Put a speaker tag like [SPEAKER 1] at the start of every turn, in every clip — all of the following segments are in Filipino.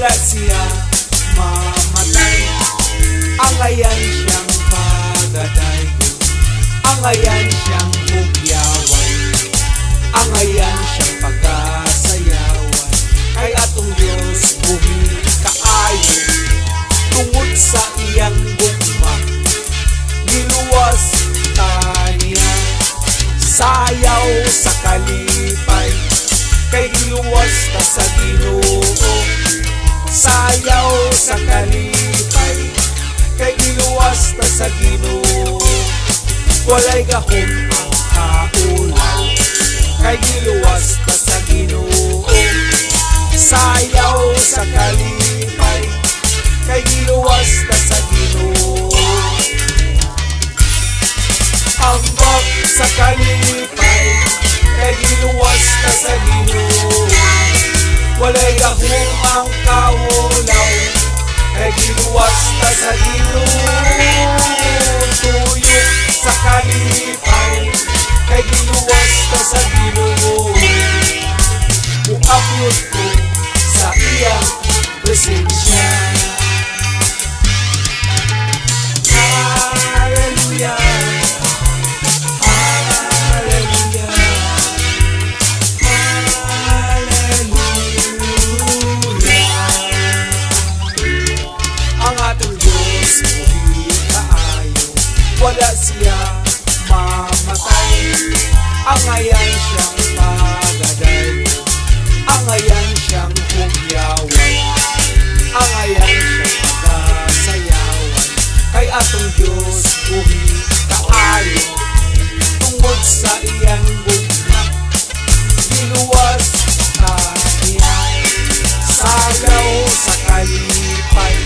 [SPEAKER 1] wala siya mamatay. Ang ayan siyang pagadayon, ang ayan siyang hugyawan, ang ayan siyang pagkasayawan. Kay atong Diyos buhi kaayo, tungod sa iyang gugma niluwas taniya. Sayaw sa kalipay, kay giluwas ta sa Ginoo. Sayaw sa kalipay, kay giluwas ta sa Ginoo. Walay gahom ang kaulaw, kay giluwas ta sa Ginoo. Sayaw sa kalipay, kay giluwas ta sa Ginoo. Ambak sa kalipay, kay giluwas ta sa Ginoo. Walay gahom ang kaulaw, kay giluwas ta sa Ginoo. Tuyo sa kalipay, kay giluwas ta sa Ginoo. Muabyot ko sa iyang presensya. Hallelujah, hallelujah, hallelujah. Ang atong Diyos buhi kaayo, wala siya mamatay. Ang ayan siyang pagadayon, ang ayan siyang hugyawan, ang ayan siyang pagkasayawan. Kay atong Diyos buhi kaayo, tungod sa iyang gugma giluwas taniya. Sayaw sa kalipay,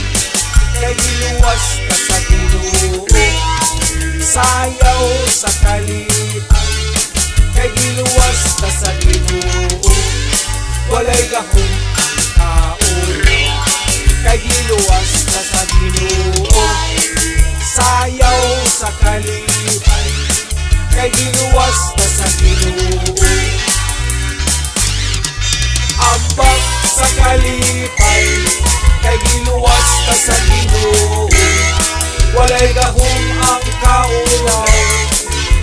[SPEAKER 1] kay giluwas ta sa Ginoo. Sayaw sa kalipay, kay giluwas ta sa Ginoo. Walay gahom ang kaulaw, kay giluwas ta sa Ginoo. Sayaw sa kalipay, kay giluwas ta sa Ginoo. Ambak sa kalipay, kay giluwas ta sa Ginoo. Walay gahom ang kaulaw,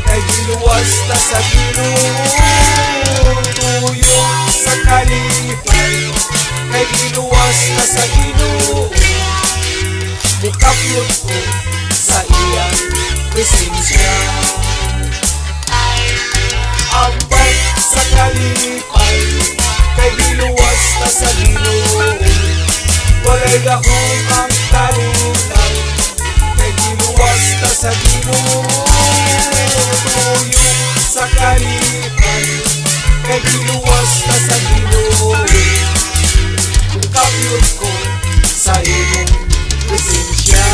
[SPEAKER 1] kay giluwas ta sa Ginoo. Tuyo sa kalipay, kay giluwas ta sa Ginoo. Mukabyot ko sa iyang presensya. Ambak sa kalipay, kay giluwas ta sa Ginoo. Walay gahom ang kaulaw, kay giluwas ta sa Ginoo. Tuyo sa kalipay, kay giluwas ta sa Ginoo. Mukabyot ko sa iyong presensya.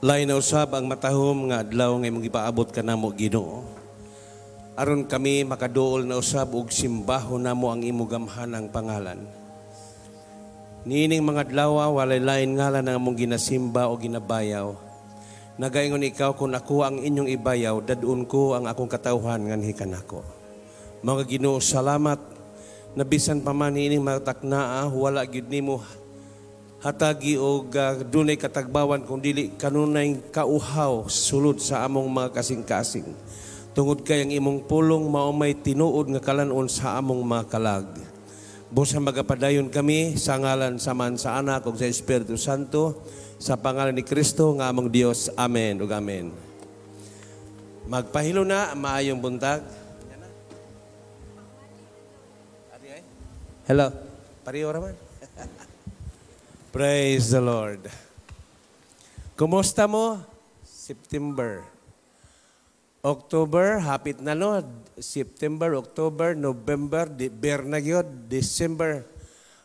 [SPEAKER 2] Lain na usab ang matahom nga adlaw nga imong gipaabot kanamo Ginoo. Aron kami makaduol na usab og simbaho namo ang imong gamhanang pangalan. Niining mga adlaw walay lain ngalan ang among ginasimba o ginabayaw. Nagaingon ikaw kung ako ang inyong ibayaw, dadun ko ang akong katawhan nganhi kanako. Mga Ginoo, salamat na bisan pa man niining mataknaa wala gyud nimo hatagi o dunay katagbawan kung dili kanunay kauhaw sulod sa among mga kasing-kasing. Tungod kay ang imong pulong mao may tinuod nga kalanon sa among mga kalag. Busa magapadayon kami sa ngalan sa Man sa Anak ug sa Espiritu Santo, sa pangalan ni Kristo nga among Dios. Amen ug amen. Magpahilo na, maayong buntag. Hello. Pariyo raman. Praise the Lord. Kumusta mo? September. October, hapit na no. September, October, November, Bernagyo, December.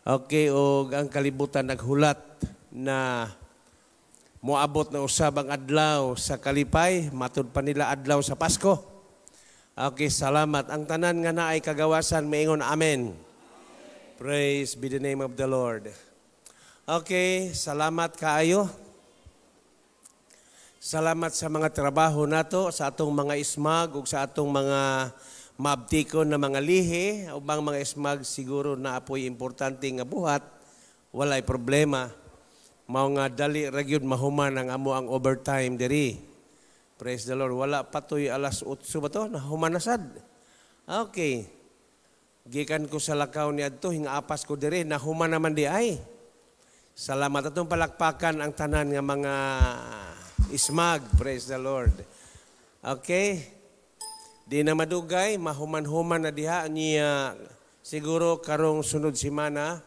[SPEAKER 2] Okay, o ang kalibutan naghulat na moabot na usab ang adlaw sa kalipay, matud pa nila adlaw sa Pasko. Okay, salamat. Ang tanan nga naay kagawasan, maingon amen. Praise be the name of the Lord. Okay, salamat kaayo. Salamat sa mga trabaho nato, sa atong mga ismag, ug sa atong mga maabtikon na mga lihi, ubang mga ismag siguro na apoy importante nga buhat, walay problema. Mao nga dali ra gyud mahuman ang amo ang overtime diri. Praise the Lord. Wala patoy alas 8 ba to? Nahuman na sad. Okay. Gikan ko sa lakaw ni adto, hingapas ko diri, nahuman naman di ay. Salamat atong palakpakan ang tanan nga mga ismag. Praise the Lord. Okay. Di na madugay, mahuman-human na diha niya siguro karong sunod simana.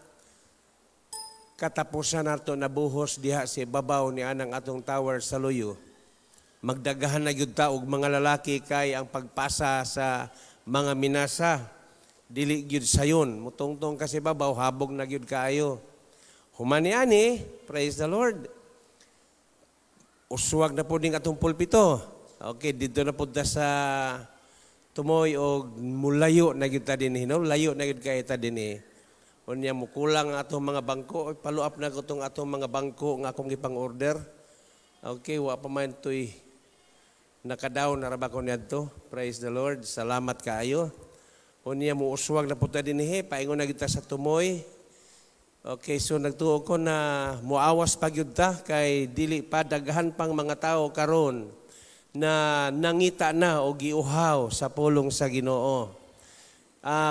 [SPEAKER 2] Katapusan nato na buhos diha si babaw ni anang atong tower sa Luyo. Magdagahan na gyud ta og mga lalaki kay ang pagpasa sa mga minasa dili gyud sayon. Mutongtong kasi babaw habog na gyud kaayo. Humani ani, praise the Lord. Uswag na po ding atong pulpito. Okay, dito na po sa tumoy og mulayo na gyud ta dinhi, no? Layo na gyud kay ta dinhi. Unya mo kulang ang atong mga bangko, follow up na ko tong atong mga bangko nga akong gipang order. Okay, wa pa man toy nakadaw na ra ba ko niadto. Praise the Lord. Salamat kaayo. Unya mo uswag na po ta dinhi, paingon na gyud ta sa tumoy. Okay, so nagtuo ko na muawas pa gyud ta kay dili pa daghan pang mga tao karon na nangita na o giuhaw sa pulong sa Ginoo.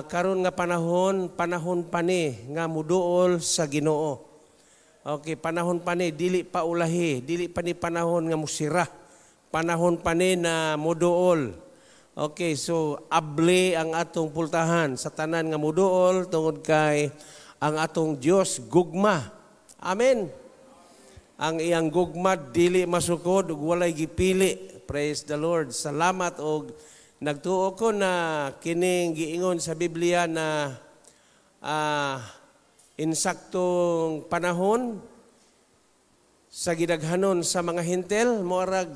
[SPEAKER 2] Karon nga panahon pa ni nga muduol sa Ginoo. Okay, panahon pa ni dili pa ulahi, dili pa ni panahon nga musira. Panahon pa ni na muduol. Okay, so abli ang atong pultahan sa tanan nga muduol tungod kay ang atong Dios gugma. Amen. Ang iyang gugma dili masukod ug walay gipili. Praise the Lord. Salamat og nagtuo ko na kining giingon sa Biblia na insaktong panahon sa gidaghanon sa mga hintel moarag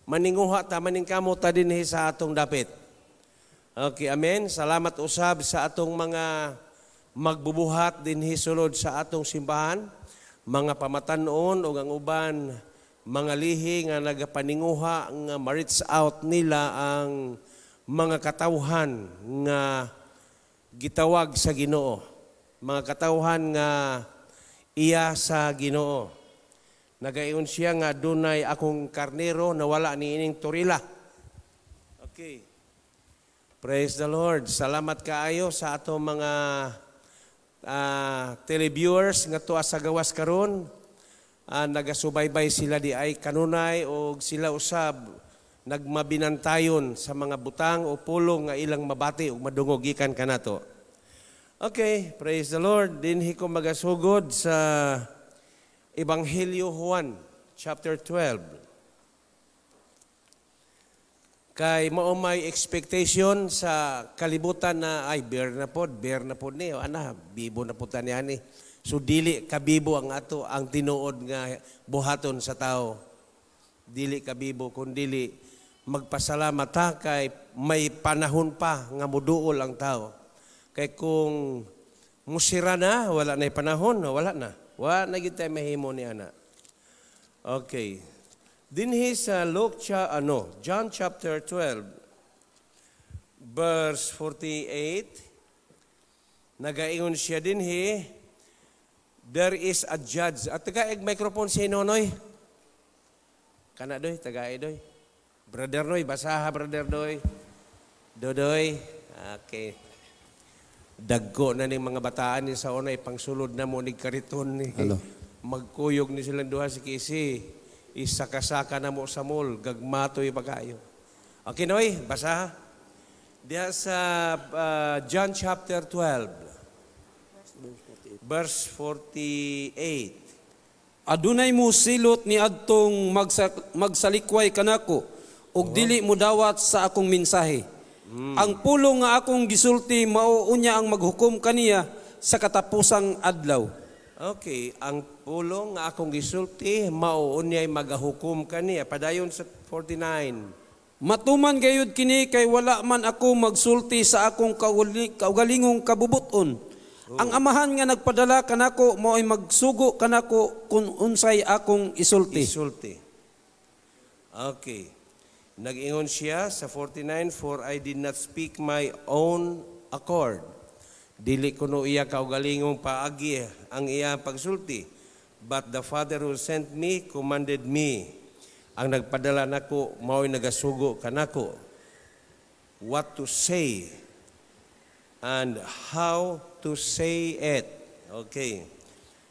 [SPEAKER 2] maninguha ta maning kamo ta dinhi sa atong dapit. Okay, amen. Salamat usab sa atong mga magbubuhat dinhi sulod sa atong simbahan, mga pamatan-on o ang uban mga lihi nga nagapaninguha nga ma-reach out nila ang mga katawhan nga gitawag sa Ginoo. Mga katawhan nga iya sa Ginoo. Nagaingon siya nga dunay akong karnero na wala ni ining turila. Okay. Praise the Lord. Salamat kaayo sa atong mga televiewers nga tuwa sa gawas karon. Nagasubaybay sila di ay kanunay o sila usab nagmabinantayon sa mga butang o pulong nga ilang mabati o madungog gikan kanato. Okay, praise the Lord. Dinhi ko magasugod sa Ebanghelyo Juan chapter 12. Kay mao may expectation sa kalibutan na ay bear na pod ni ana bibo na pud tani ani. So dili kabibo ang ato ang tinuod nga buhaton sa tao. Dili kabibo kundi magpasalamat ta kay may panahon pa nga muduol ang tao. Kay kung musira na wala na panahon, wala na. Wala na gid tay mahimo ni ana. Okay. Dinhi sa John chapter 12, verse 48, nagaingon siya dinhi, there is a judge. At tagaig microphone si Nonoy. Kana doy, tagaig doy. Brother Noy, basaha brother doy. Dodoy. Okay. Dagko na ning mga bataan ni sa unay pangsulod na mo ni kariton ni. Hello. Magkuyog ni silang duha si Kisi. Isakasaka na mo sa mall, gagmatoy pagayo. Okay, Noy, basa. Diya sa John chapter 12, verse 48.
[SPEAKER 3] Adunay mo silot ni adtong magsalikway kanako, ug dili mo dawat sa akong mensahe. Ang pulong nga akong gisulti mao unya ang maghukom kaniya sa katapusang adlaw.
[SPEAKER 2] Okay, ang pulong nga akong gisulti mao unyay magahukom kaniya. Padayon sa 49.
[SPEAKER 3] Matuman gayud kini kay wala man ako magsulti sa akong kaugalingong kabubuton. Ang amahan nga nagpadala kanako mao ay magsugo kanako kung unsay akong isulti.
[SPEAKER 2] Isulti. Okay. Nag-ingon siya sa 49, "For I did not speak my own accord." Dili kuno iya kaugalingong paagi ang iya pagsulti. "But the Father who sent me commanded me." Ang nagpadala nako mao'y nagasugo kanako what to say and how to say it. Okay.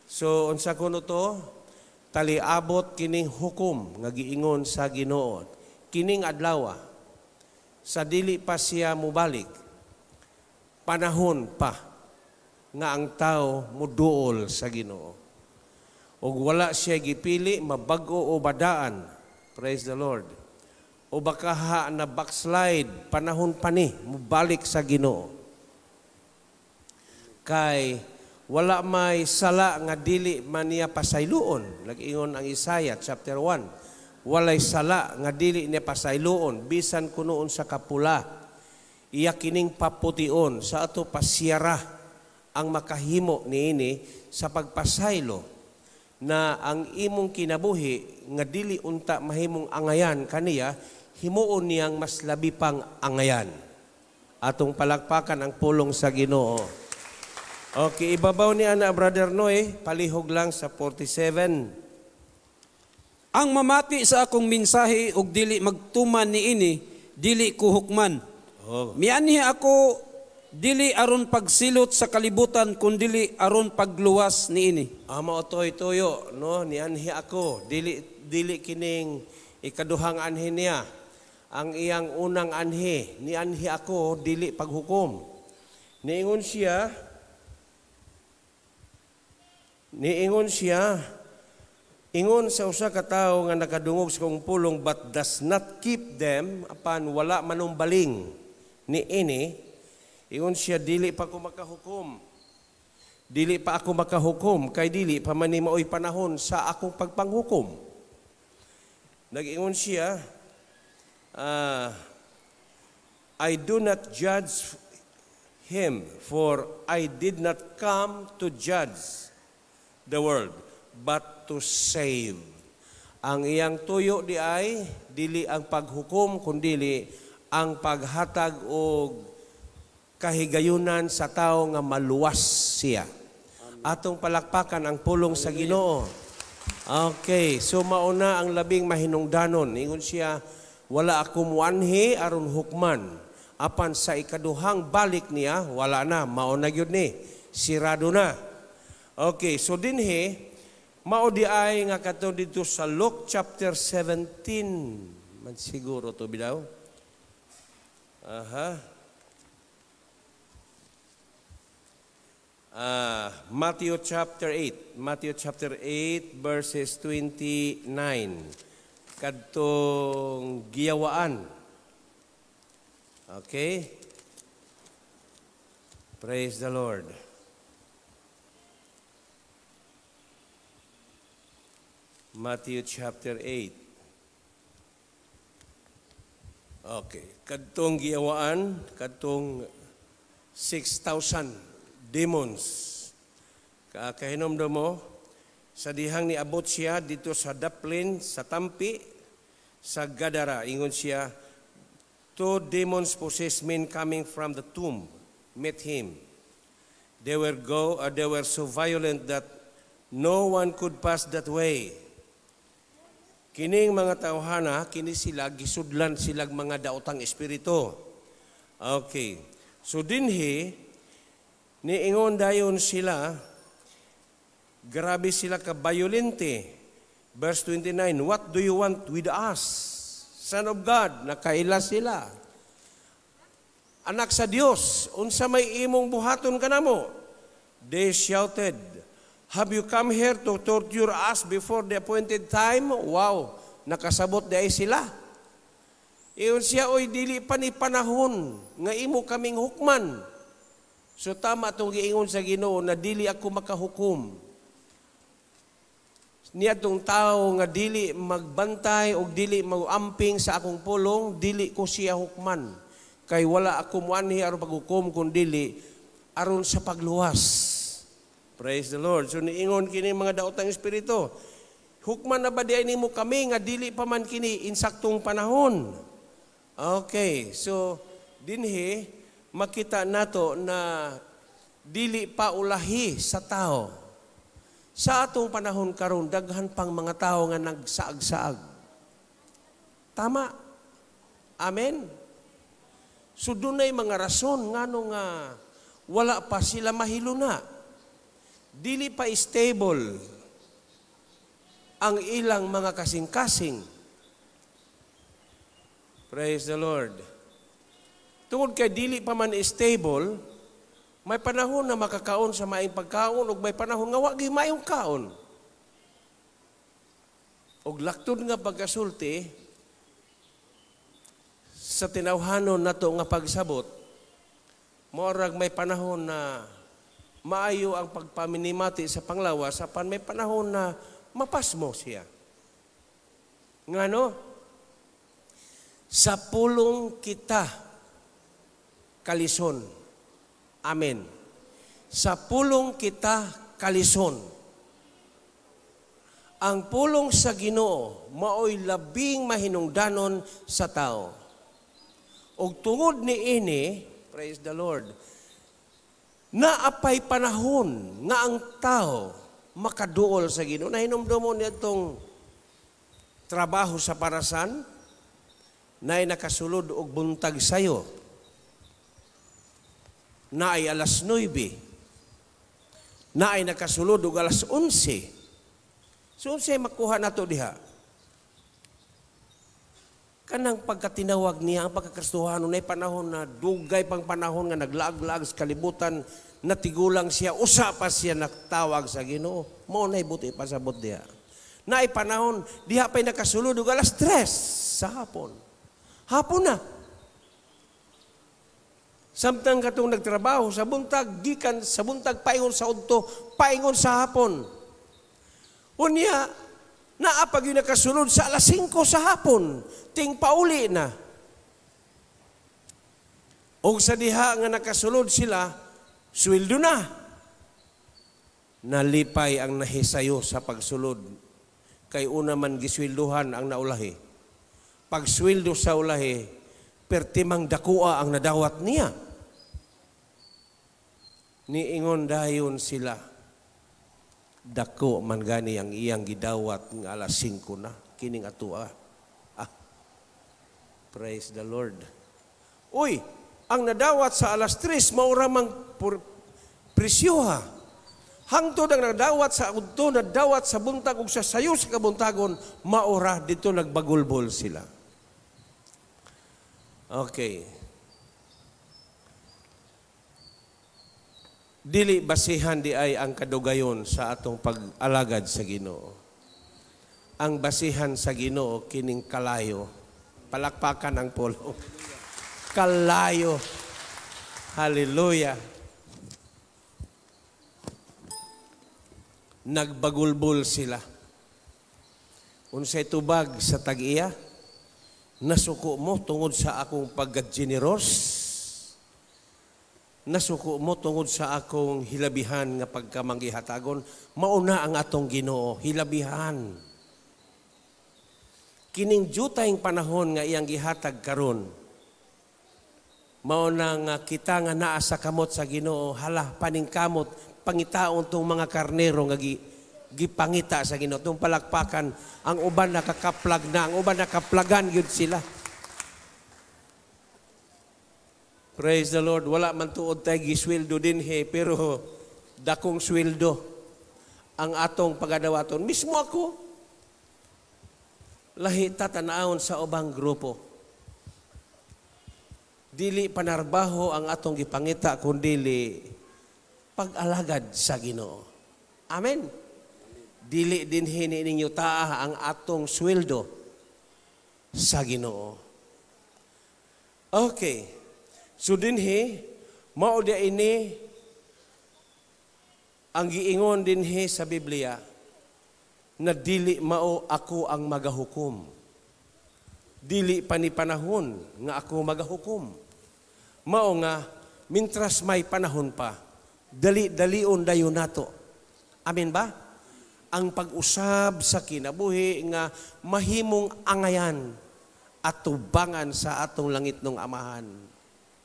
[SPEAKER 2] So unsa kuno to? Taliabot kining hukom nga giingon sa Ginoo. Kining adlaw sa dili pa siya mubalik. Panahon pa nga ang tao muduol sa Ginoo. Og wala siya gipili mabag-o o badaan. Praise the Lord. O baka na backslide, panahon pa ni, mubalik sa Ginoo. Kay wala may sala nga dili man niya pasayloon. Nag-ingon ang Isaiah chapter 1. Walay sala nga dili niya pasayloon, bisan kunoon sa kapula. Iya kining papution sa ato pasyara ang makahimo niini sa pagpasaylo. Na ang imong kinabuhi nga dili unta mahimong angayan kaniya, himuon niyang mas labi pang angayan. Atong palakpakan ang pulong sa Ginoo. Okay, ibabaw ni ana Brother Noy, palihog lang sa 47.
[SPEAKER 3] Ang mamati sa akong mensahe ug dili magtuman niini, dili ko hukman. Mianhi ako dili aron pagsilot sa kalibutan kundi aron pagluwas niini.
[SPEAKER 2] Amo toy tuyo no nianhi ako dili kining ikaduhang anhi niya. Ang iyang unang anhi nianhi ako dili paghukom. Niingon siya ingon sa usa ka tawo nga nakadungog sa kong pulong but does not keep them apan wala manumbaling niini. Ingon siya, dili pa ako makahukom. Dili pa ako makahukom, kay dili pa man ni maoy panahon sa akong pagpanghukom. Nag-ingon siya, I do not judge him, for I did not come to judge the world, but to save. Ang iyang tuyo di ay, dili ang paghukom, kundili ang paghatag og kahigayunan sa tao nga maluwas siya. Atong palakpakan ang pulong sa Ginoo. Okay, so mauna ang labing mahinungdanon. Ingon siya, wala ako muanhi aron hukman. Apan sa ikaduhang balik niya, wala na, mauna gyud ni. Sirado na. Okay, so dinhi, mao di ay nga kato dito sa Luke chapter 17. Man siguro to bidaw. Matthew chapter 8 verses 29 kadtong giyawaan. Okay, praise the Lord. Matthew chapter 8. Okay, kadtong giyawaan, kadtong 6,000 demons. Kahinomdom mo, sa dihang niabot siya dito sa daplin, sa tampi, sa Gadara. Ingon siya, 2 demons possessed men coming from the tomb met him. They were so violent that no one could pass that way. Kining mga tawhana, kini sila, gisudlan silag mga daotang espiritu. Okay. So dinhi, niingon dayon sila, grabe sila ka-violente. Verse 29, what do you want with us? Son of God, nakaila sila. Anak sa Dios, unsa may imong buhaton kanamo? They shouted, have you come here to torture us before the appointed time? Wow, nakasabot dahi sila. Iyon siya, oy, dili pa ni panahon, nga imo kaming hukman. So tama itong giingon sa Ginoo na dili ako makahukom. Niya tong tao nga dili magbantay o dili mag-amping sa akong pulong, dili ko siya hukman. Kay wala ako muanhi aron paghukom kun dili aron sa pagluwas. Praise the Lord. So niingon kini mga daotang espiritu. Hukman na ba di nimo kami nga dili pa man kini insaktong panahon? Okay, so dinhi makita nato na dili pa ulahi sa tao. Sa atong panahon karon daghan pang mga tao nga nagsaag-saag. Tama. Amen. So dunay mga rason ngano nga wala pa sila mahiluna. Dili pa stable ang ilang mga kasing-kasing. Praise the Lord. Tungod kay dili pa man stable, may panahon na makakaon sa maing pagkaon ug may panahon nga wa gyud maayong kaon. Og laktod nga pagkasulti sa tinawhanon nato nga pagsabot, morag may panahon na maayo ang pagpaminimati sa panglawas, apan may panahon na mapasmo siya. Ngano? Sa pulong kita kalison. Amen. Sa pulong kita kalison. Ang pulong sa Ginoo maoy labing mahinungdanon sa tao. Og tungod ni ini, praise the Lord, naapay panahon nga ang tao makaduol sa Ginoo. Nahinumdumon niya itong trabaho sa parasan, na nakasulod og buntag sayo. Na ay alas 9, na ay nakasulod og alas 11. So, unsay makuha nato diha? Kanang pagkatinawag niya, ang pagkakristohano, na panahon na dugay pang panahon nga naglaag-laag sa kalibutan, natigulang siya, usa pa siya nagtawag sa Ginoo. Mo na'y buti pasabot diha. Na ay panahon, diha pa'y nakasulod og alas 3 sa hapon. Hapon na. Samtang katong nagtrabaho sa buntag, gikan sa buntag, paingon sa udto, paingon sa hapon. Unya, naapag yung nakasunod sa alas 5 sa hapon, ting pauli na. O sa diha nga nakasunod sila, sweldo na. Nalipay ang nahisayo sa pagsulod. Kay una man giswelduhan ang naulahi. Pag sweldo sa ulahi, pertimang dakua ang nadawat niya. Niingon dayon sila, dako man gani ang iyang gidawat ng alas 5 na, kining atua. Praise the Lord. Uy, ang nadawat sa alas 3, mauramang presyoha. Hangtod ang nadawat sa udto, nadawat sa buntag ug sa sayo sa kabuntagon, maura dito nagbagulbol sila. Okay. Dili basihan di ay ang kadugayon sa atong pag-alagad sa Ginoo. Ang basihan sa Ginoo kining kalayo. Palakpakan ang pulong. Kalayo. Hallelujah. Nagbagulbol sila. Unsay tubag sa tag-iya? Nasuko mo tungod sa akong pagka-generous. Nasuko mo tungod sa akong hilabihan nga pagkamanggihatagon. Mauna ang atong Ginoo, hilabihan. Kining jutayng panahon nga iyang gihatag karon. Mauna nga kita nga naa sa kamot sa Ginoo, hala paning kamot pangitaon tong mga karnero nga gipangita sa Ginoo. Tong palakpakan, ang uban nakakaplag na, ang uban nakaplagan gyud sila. Praise the Lord. Wala man tuod tay gisweldo dinhi, pero dakong sweldo ang atong pagadawaton. Mismo ako, lahi tatanawon sa ubang grupo. Dili panarbaho ang atong gipangita, kundili pag-alagad sa Ginoo. Amen. Dili din hini ninyo taa ang atong sweldo sa Ginoo. Okay. So dinhi, mao dia ini ang giingon dinhi sa Biblia na dili mao ako ang magahukom. Dili pa ni panahon nga ako magahukom. Mao nga, mintras may panahon pa, dali-dalion dayon nato. Amen ba? Ang pag-usab sa kinabuhi nga mahimong angayan at tubangan sa atong langit ng Amahan.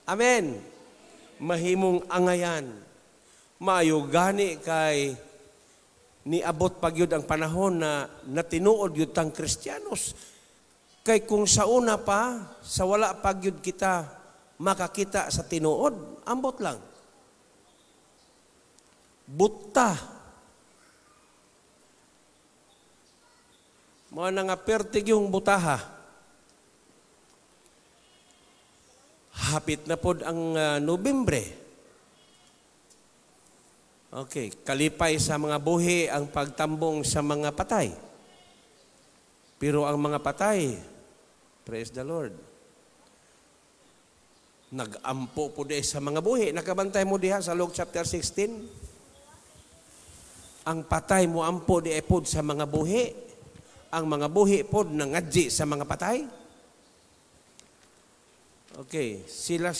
[SPEAKER 2] Amen. Mahimong angayan. Maayo gani kay niabot pagyud ang panahon na natinuod yun tang Kristiyanos. Kay kung sa una pa, sa wala pagyud kita makakita sa tinuod, ambot lang. Buta. Mga nangapertig yung butaha. Hapit na pod ang Nobyembre. Okay, kalipay sa mga buhi ang pagtambong sa mga patay. Pero ang mga patay, praise the Lord, nag-ampo po di sa mga buhi. Nakabantay mo diha sa Luke chapter 16. Ang patay mo ampo di epod sa mga buhi. Ang mga buhi pod nangadji sa mga patay. Okay, sila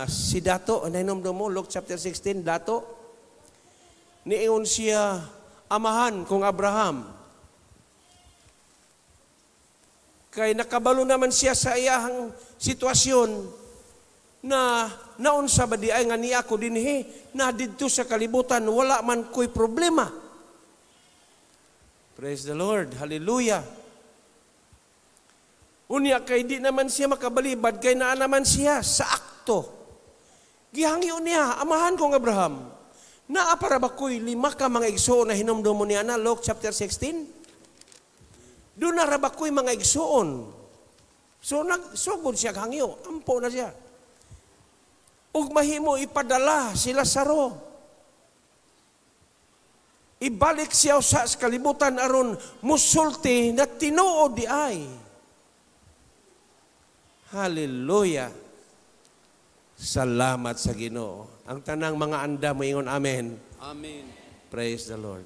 [SPEAKER 2] si Dato, nainom mo, Luke chapter 16, Dato, niingon siya, amahan kong Abraham. Kay nakabalo naman siya sa iyang sitwasyon na naon sa badi ay nga niya ako dinhi na didto sa kalibutan wala man ko'y problema. Praise the Lord. Hallelujah. Unya kay di naman siya makabalibad kay naa naman siya sa akto. Gihangyo niya, amahan kong Abraham. Naa para ba ko'y 5 ka mga igsoon na hinumdum mo niya na Luke chapter 16? Doon na raba ko'y mga igsoon. So nagsugod siya hangyo. Ampo na siya. Ug mahimo ipadala si Lazaro. Ibalik siya sa kalibutan aron musulti na tinuod di ay. Hallelujah. Salamat sa Ginoo. Ang tanang mga anda mo ingon amen.
[SPEAKER 3] Amen.
[SPEAKER 2] Praise the Lord.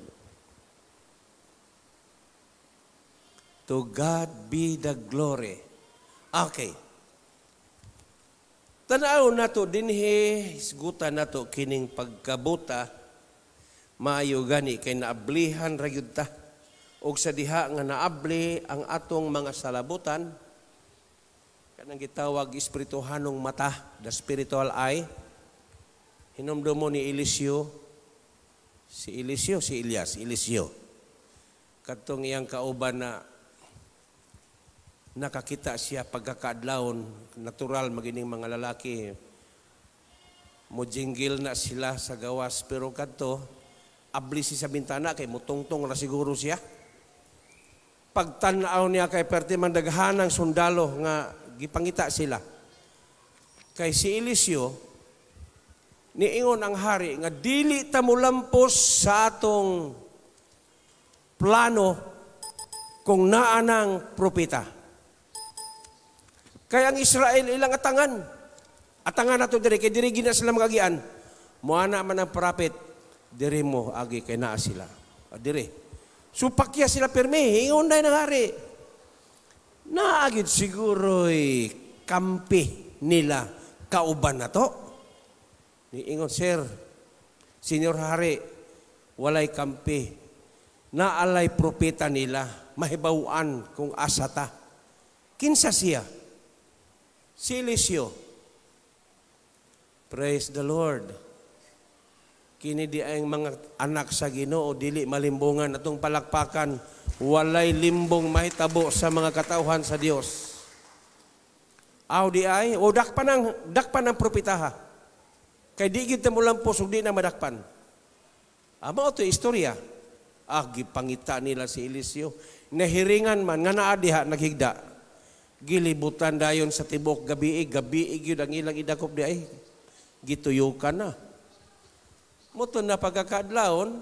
[SPEAKER 2] To God be the glory. Okay. Tanaw na to dinhi, isgutan na to kining pagkabuta, maayo gani kay naablihan ra gyud ta. Og sa diha nga naabli ang atong mga salabutan, kanang gitawag espirituhanong mata, the spiritual eye. Hinumdum mo ni Eliseo, si Eliseo. Katong iyang kauban na nakakita siya pagkakaadlawon, natural magining mga lalaki. Mujinggil na sila sa gawas, pero kadto abli siya sa bintana kay mutungtong na siguro siya. Pagtanaw niya kay perti man daghanang sundalo nga gipangita sila. Kay si Eliseo niingon ang hari nga dili ta mulampos sa atong plano kung naa ng propeta. Kaya ang Israel ilang atangan. Atangan nato diri kay diri gina sila magagian. Moana man ang prophet, diri mo agi kay naa sila. Diri. Supakya sila pirmi, ingon day nang hari. Naagid siguro'y kampi nila kauban na to. Niingon, sir, Senyor Hari, walay kampi. Naalay propeta nila, mahibawaan kung asa ta. Kinsa siya? Si Eliseo. Praise the Lord. Kini di ang mga anak sa Ginoo dili malimbungan atong palakpakan. Walay limbong mahitabo sa mga katauhan sa Dios. Aw di ay o dakpan ang propetaha. Kay di gid mo lampos ug di na madakpan. Amo to istorya. Gipangita nila si Eliseo. Nahiringan man nga naa diha naghigda. Gilibutan dayon sa tibok gabi gyud ang ilang idakop di ay gituyukan na. Moto na pagkakadlawon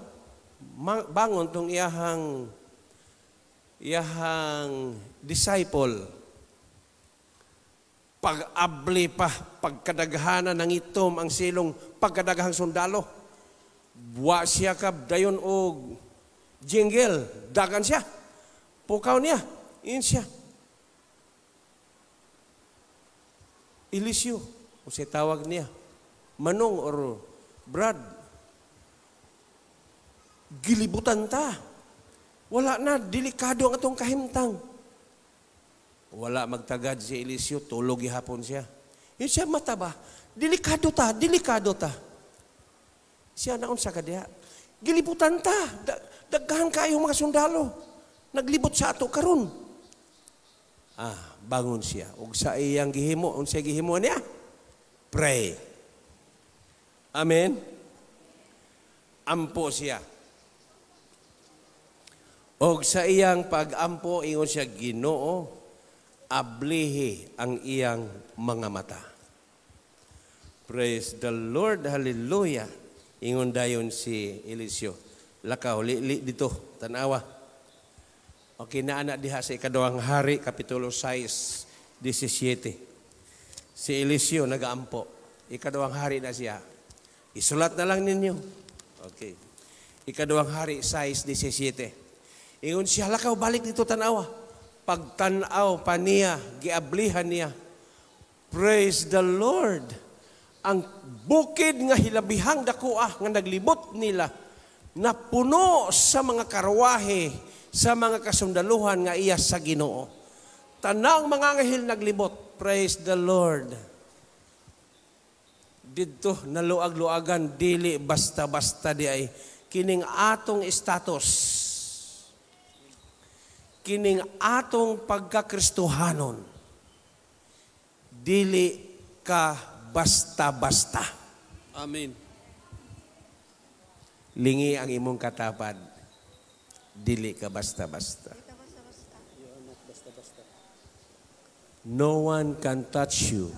[SPEAKER 2] bangon tong iyahang disciple. Pag-abli pa, pagkadaghanan ng itom ang silong pagkadaghang sundalo. Buwa siya kab dayon og Jingle, dagan siya. Pukaw niya, in siya. Eliseo, o siya tawag niya, Manong or Brad. Gilibutan ta. Wala na, delikado ang atong kahimtang. Wala magtagad si Eliseo, tulog ihapon siya. Yun siya mataba, delikado ta, delikado ta. Siya naon sa kadya, gilibutan ta, daghan kayo mga sundalo, naglibot sa ato karon. Bangon siya, ug sa iyang gihimo, unsa gihimo niya? Pray. Amen. Ampo siya. Og sa iyang pag-ampo, ingon siya, Ginoo, ablihi ang iyang mga mata. Praise the Lord, hallelujah. Ingon dayon si Eliseo, lakaw, li dito, tanawa. Okay, naana diha sa ikaduhang hari, Kapitulo 6, 17. Si Eliseo nagaampo. Ikaduhang hari na siya. Isulat na lang ninyo. Okay. Ikaduhang hari, 6, 17. Ingon siya, lakaw, balik dito, tanawa. Pagtanaw pa niya, giablihan niya. Praise the Lord. Ang bukid nga hilabihang dakuah nga naglibot nila, napuno sa mga karwahe, sa mga kasundaluhan nga iya sa Ginoo. Tanang mga anghel naglibot. Praise the Lord. Dito naluag-luagan, dili basta-basta di ay kining atong status. Kining atong pagkakristohanon, dili ka basta-basta.
[SPEAKER 3] Amen.
[SPEAKER 2] Lingi ang imong katapad, dili ka basta-basta. No one can touch you.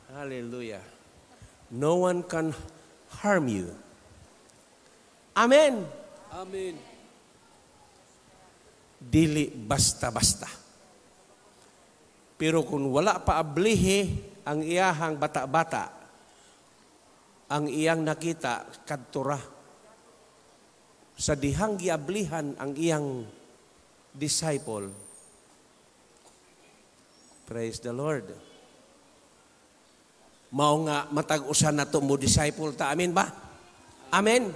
[SPEAKER 2] Hallelujah. No one can harm you. Amen.
[SPEAKER 3] Amen.
[SPEAKER 2] Dili basta-basta. Pero kung wala pa ablihi ang iyahang bata-bata, ang iyang nakita kadtura, sa dihang giablihan ang iyang disciple. Praise the Lord. Mao nga matag-usan nato mo disciple ta, amen ba? Amen.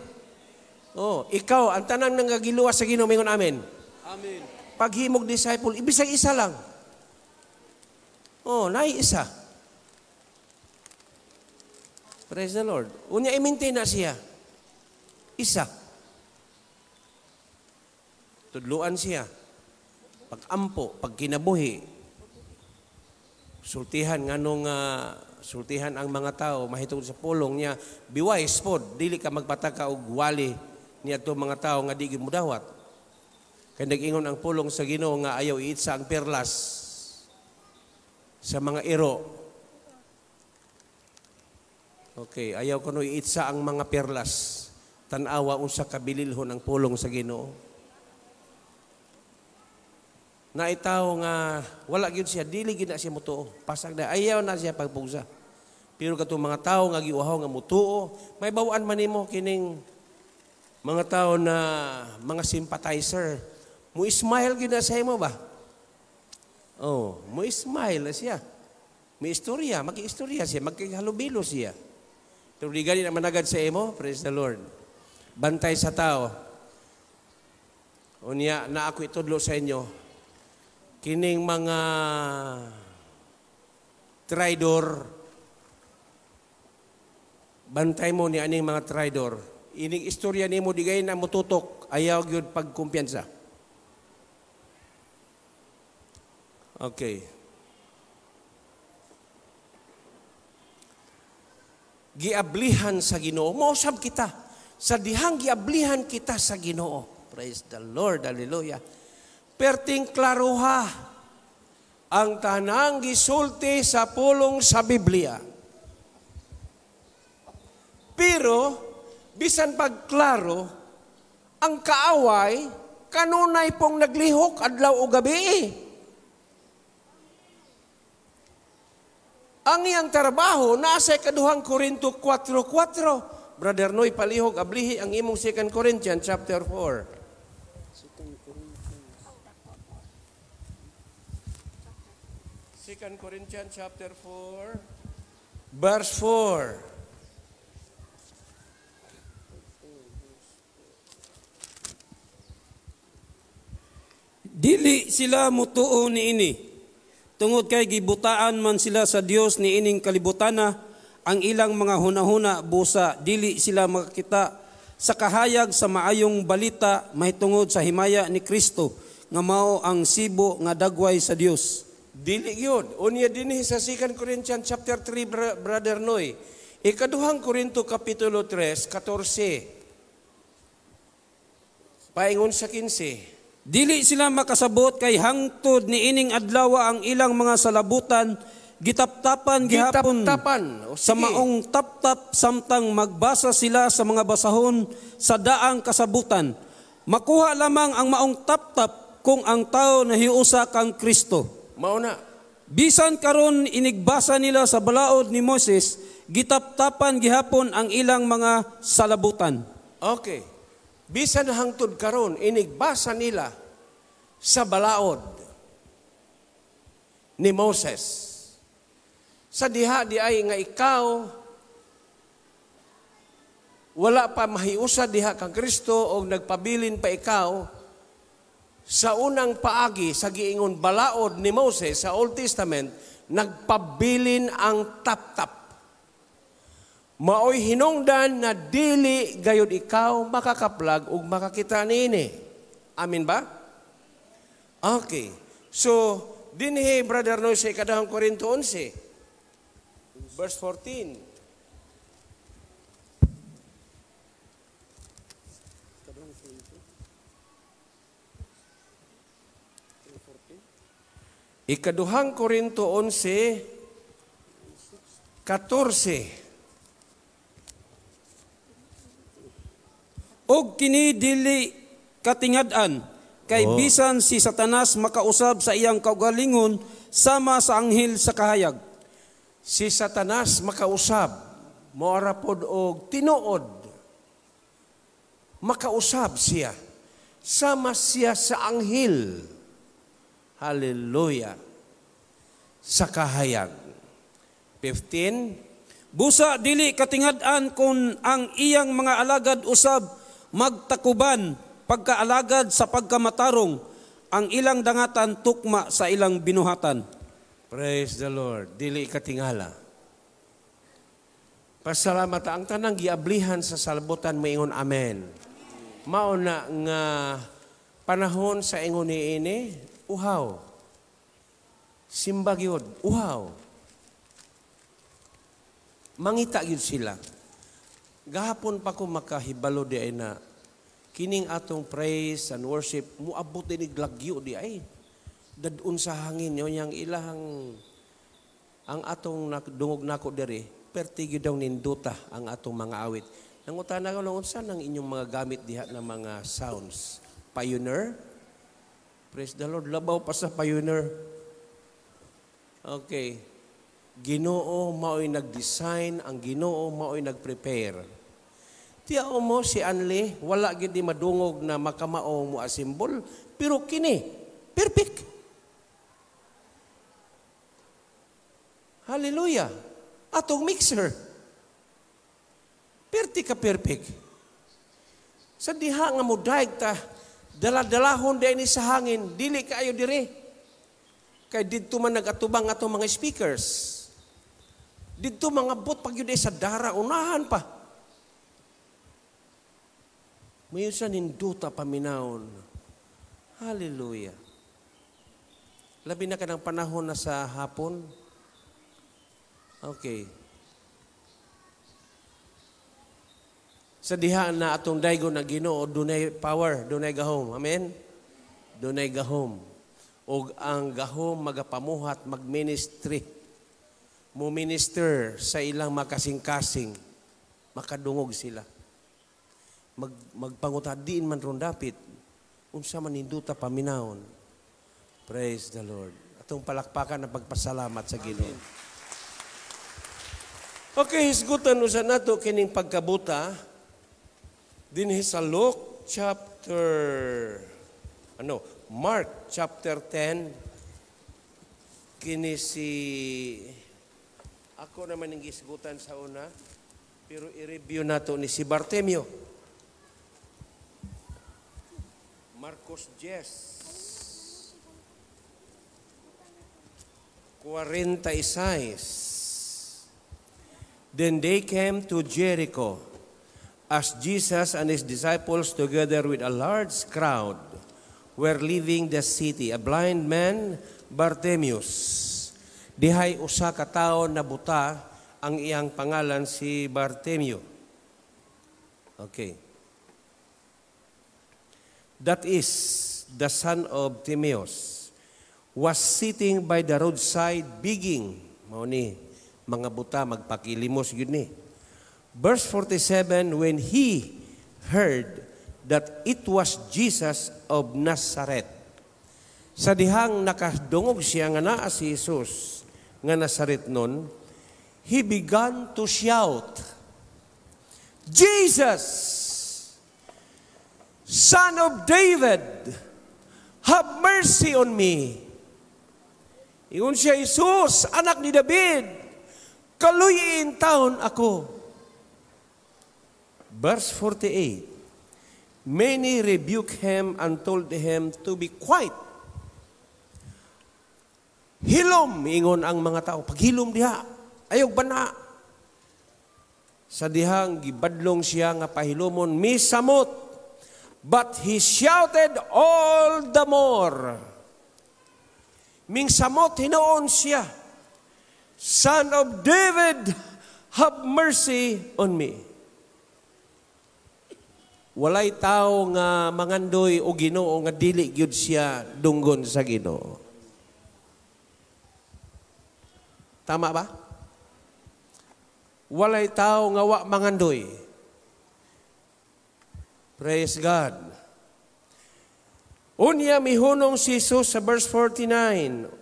[SPEAKER 2] Oh, ikaw ang tanang nangagiluwas sa Ginoo, mingon amen.
[SPEAKER 3] Amen.
[SPEAKER 2] Paghimog disciple, ibisag isa lang. Oh, naay isa. Praise the Lord. Unya i-maintain na siya. Isa. Tudluan siya. Pag-ampo, pag kinabuhi. Sultihan nganong sultihan ang mga tao mahitungod sa pulong niya. Biwais pod, dili ka magpataka og wali niya to mga tao nga di mo dawat. Kaya nag-ingon ang pulong sa Ginoo nga ayaw iitsa ang perlas sa mga iro. Okay, ayaw ko no iitsa ang mga perlas. Tanawa unsa kabililhon ang pulong sa Ginoo. Naitaw nga wala gyud siya, dili gyud na siya mutuo. Pasag na ayaw na siya pagpugsa. Pero katong mga tao nga giuhaw nga mutuo, may bawaan man nimo kining mga tao na mga sympathizer. Mo smile gyud na sa imo ba? Oh, mo smile na siya. May istorya, maki-istorya siya, magkihalubilo siya. Pero di gani na managad sa imo, praise the Lord. Bantay sa tao. Unya na ako itudlo sa inyo, kining mga traidor, bantay mo ni aning mga traidor. Ining istorya nimo di gay na mututok, ayaw gyud pagkumpiyansa. Okay. Giablihan sa Ginoo. Mausab kita. Sa dihang giablihan kita sa Ginoo. Praise the Lord. Hallelujah. Perting klaruha ang tanang gisulti sa pulong sa Biblia. Pero, bisan pagklaro, ang kaaway, kanunay pong naglihok adlaw o gabi. Ang iyang trabaho, nasa ikaduhang Korinto 4:4, Brother Noy palihog ablihi ang imong 2 Corinthians chapter 4. 2 Corinthians chapter 4 verse 4.
[SPEAKER 3] Dili sila mutuo niini. Tungod kay gibutaan man sila sa Dios niining kalibutana, ang ilang mga hunahuna busa dili sila makakita sa kahayag sa maayong balita mahitungod sa himaya ni Kristo nga mao ang sibo nga dagway sa Dios.
[SPEAKER 2] Dili yun. Unya dinhi sa 2 Corinthians chapter 3, Brother Noy. Ikaduhang Korinto kapitulo 3, 14. Paingon sa 15.
[SPEAKER 3] Dili sila makasabot kay hangtod ni ining adlaw ang ilang mga salabutan gitaptapan gihapon sa maong taptap samtang magbasa sila sa mga basahon sa daang kasabutan. Makuha lamang ang maong taptap kung ang tao nahiusa kang Kristo.
[SPEAKER 2] Mauna.
[SPEAKER 3] Bisan karon inigbasa nila sa balaod ni Moses, gitaptapan gihapon ang ilang mga salabutan.
[SPEAKER 2] Okay. Bisan hangtod karon inigbasa nila sa balaod ni Moses. Sa diha di ay nga ikaw wala pa mahiusa diha kang Kristo o nagpabilin pa ikaw sa unang paagi sa giingon balaod ni Moses sa Old Testament, nagpabilin ang taptap. Maoy hinungdan na dili gayud ikaw makakaplag ug makakita niini. Amin ba? Okay. So, dinhi Brother Noy sa ikadahang Korinto 11, verse 14. Ikaduhang Korinto 11, 14.
[SPEAKER 3] Og kini dili katingad-an kay bisan si Satanas makausab sa iyang kaugalingon sama sa anghel sa kahayag.
[SPEAKER 2] Si Satanas makausab, moara pod og tinuod. Makausab siya. Sama siya sa anghel. Hallelujah. Sa kahayag. 15.
[SPEAKER 3] Busa dili katingad-an kung ang iyang mga alagad usab magtakuban pagkaalagad sa pagkamatarong, ang ilang dangatan tukma sa ilang binuhatan.
[SPEAKER 2] Praise the Lord. Dili katingala. Pasalamat ang tanang giablihan sa salbutan maingon amen. Mauna nga panahon sa ingon niini, uhaw. Simba gyud, uhaw. Mangita gyud sila. Gahapon pa ko makahibalo di ay na kining atong praise and worship muabot din iglagyo di ay dadun sa hangin yo yang ilahang ang atong dungog nako diri pertigyo daw ninduta ang atong mga awit. Nangutana ko lang unsa nang inyong mga gamit diha na mga sounds. Pioneer. Praise the Lord, labaw pa sa Pioneer. Okay. Ginoo mao'y nag-design, ang Ginoo mao'y nag-prepare. Tiyaw mo si Anli, wala gid di madungog na makamao mo asimbol, pero kini, perfect. Hallelujah. Atong mixer. Perti ka perfect. Sa diha nga mo daig ta, dala-dalahon di ni sa hangin, dili kaayo diri. Kay didto man nagatubang atong mga speakers. Didto mga bot pag yun sa dara, unahan pa. Mayon sa ninduta paminahon. Hallelujah. Labi na ka ng panahon na sa hapon. Okay. Sa diha na atong daygo na Ginoo, dunay power, dunay gahom. Amen? Dunay gahom. O ang gahom magapamuhat, magministry. Mo-minister sa ilang makasing-kasing. Makadungog sila. Magpangutadiin man ron dapit. Unsa man ninduta paminahon. Praise the Lord. Atong palakpakan na pagpasalamat sa Ginoo. Okay, hisgutan usa nato kining pagkabuta dinhi sa Luke chapter Mark chapter 10 kini si ako naman ang hisgutan sa una pero i-review nato ni si Bartimeo. Marcos 10:46. Then they came to Jericho, as Jesus and his disciples together with a large crowd were leaving the city. A blind man, Bartimaeus. Dihay usa ka tawo na buta, ang iyang pangalan si Bartimeo. Okay. That is the son of Timaeus, was sitting by the roadside begging. Mao ni mga buta magpakilimos yun ni. Verse 47, when he heard that it was Jesus of Nazareth. Sa dihang nakadungog siya nga naa si Jesus nga Nazareth nun, he began to shout, Jesus, Son of David, have mercy on me. Ingon siya, Jesus, anak ni David, kaluyin taon ako. Verse 48, many rebuked him and told him to be quiet. Hilom, ingon ang mga tao, paghilom diha, ayog bana. Sa dihang gibadlong siya nga pahilomon, misamot, but he shouted all the more. Mingsamot, hinoon siya, Son of David, have mercy on me. Walay tao nga mangandoy o Ginoo nga dili gyud siya dunggon sa Ginoo. Tama ba? Walay tao nga wa mangandoy. Praise God. Unya mihunong si Jesus sa verse 49.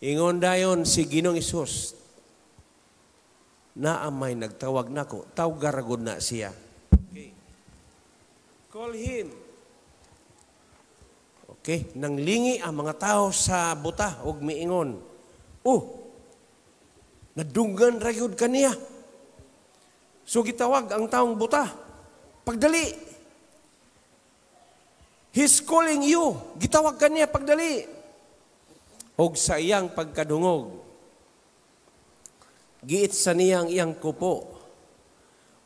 [SPEAKER 2] Ingon dayon si Ginong Isus, na amay nagtawag nako, tawgaragod na siya. Okay. Call him. Okay, nanglingi ang mga tao sa buta og miingon, nadunggan rayod kaniya. So gitawag ang taong buta, pagdali. He's calling you, gitawag kaniya, pagdali. Og sa iyang pagkadungog, giit sa niyang iyang kupo,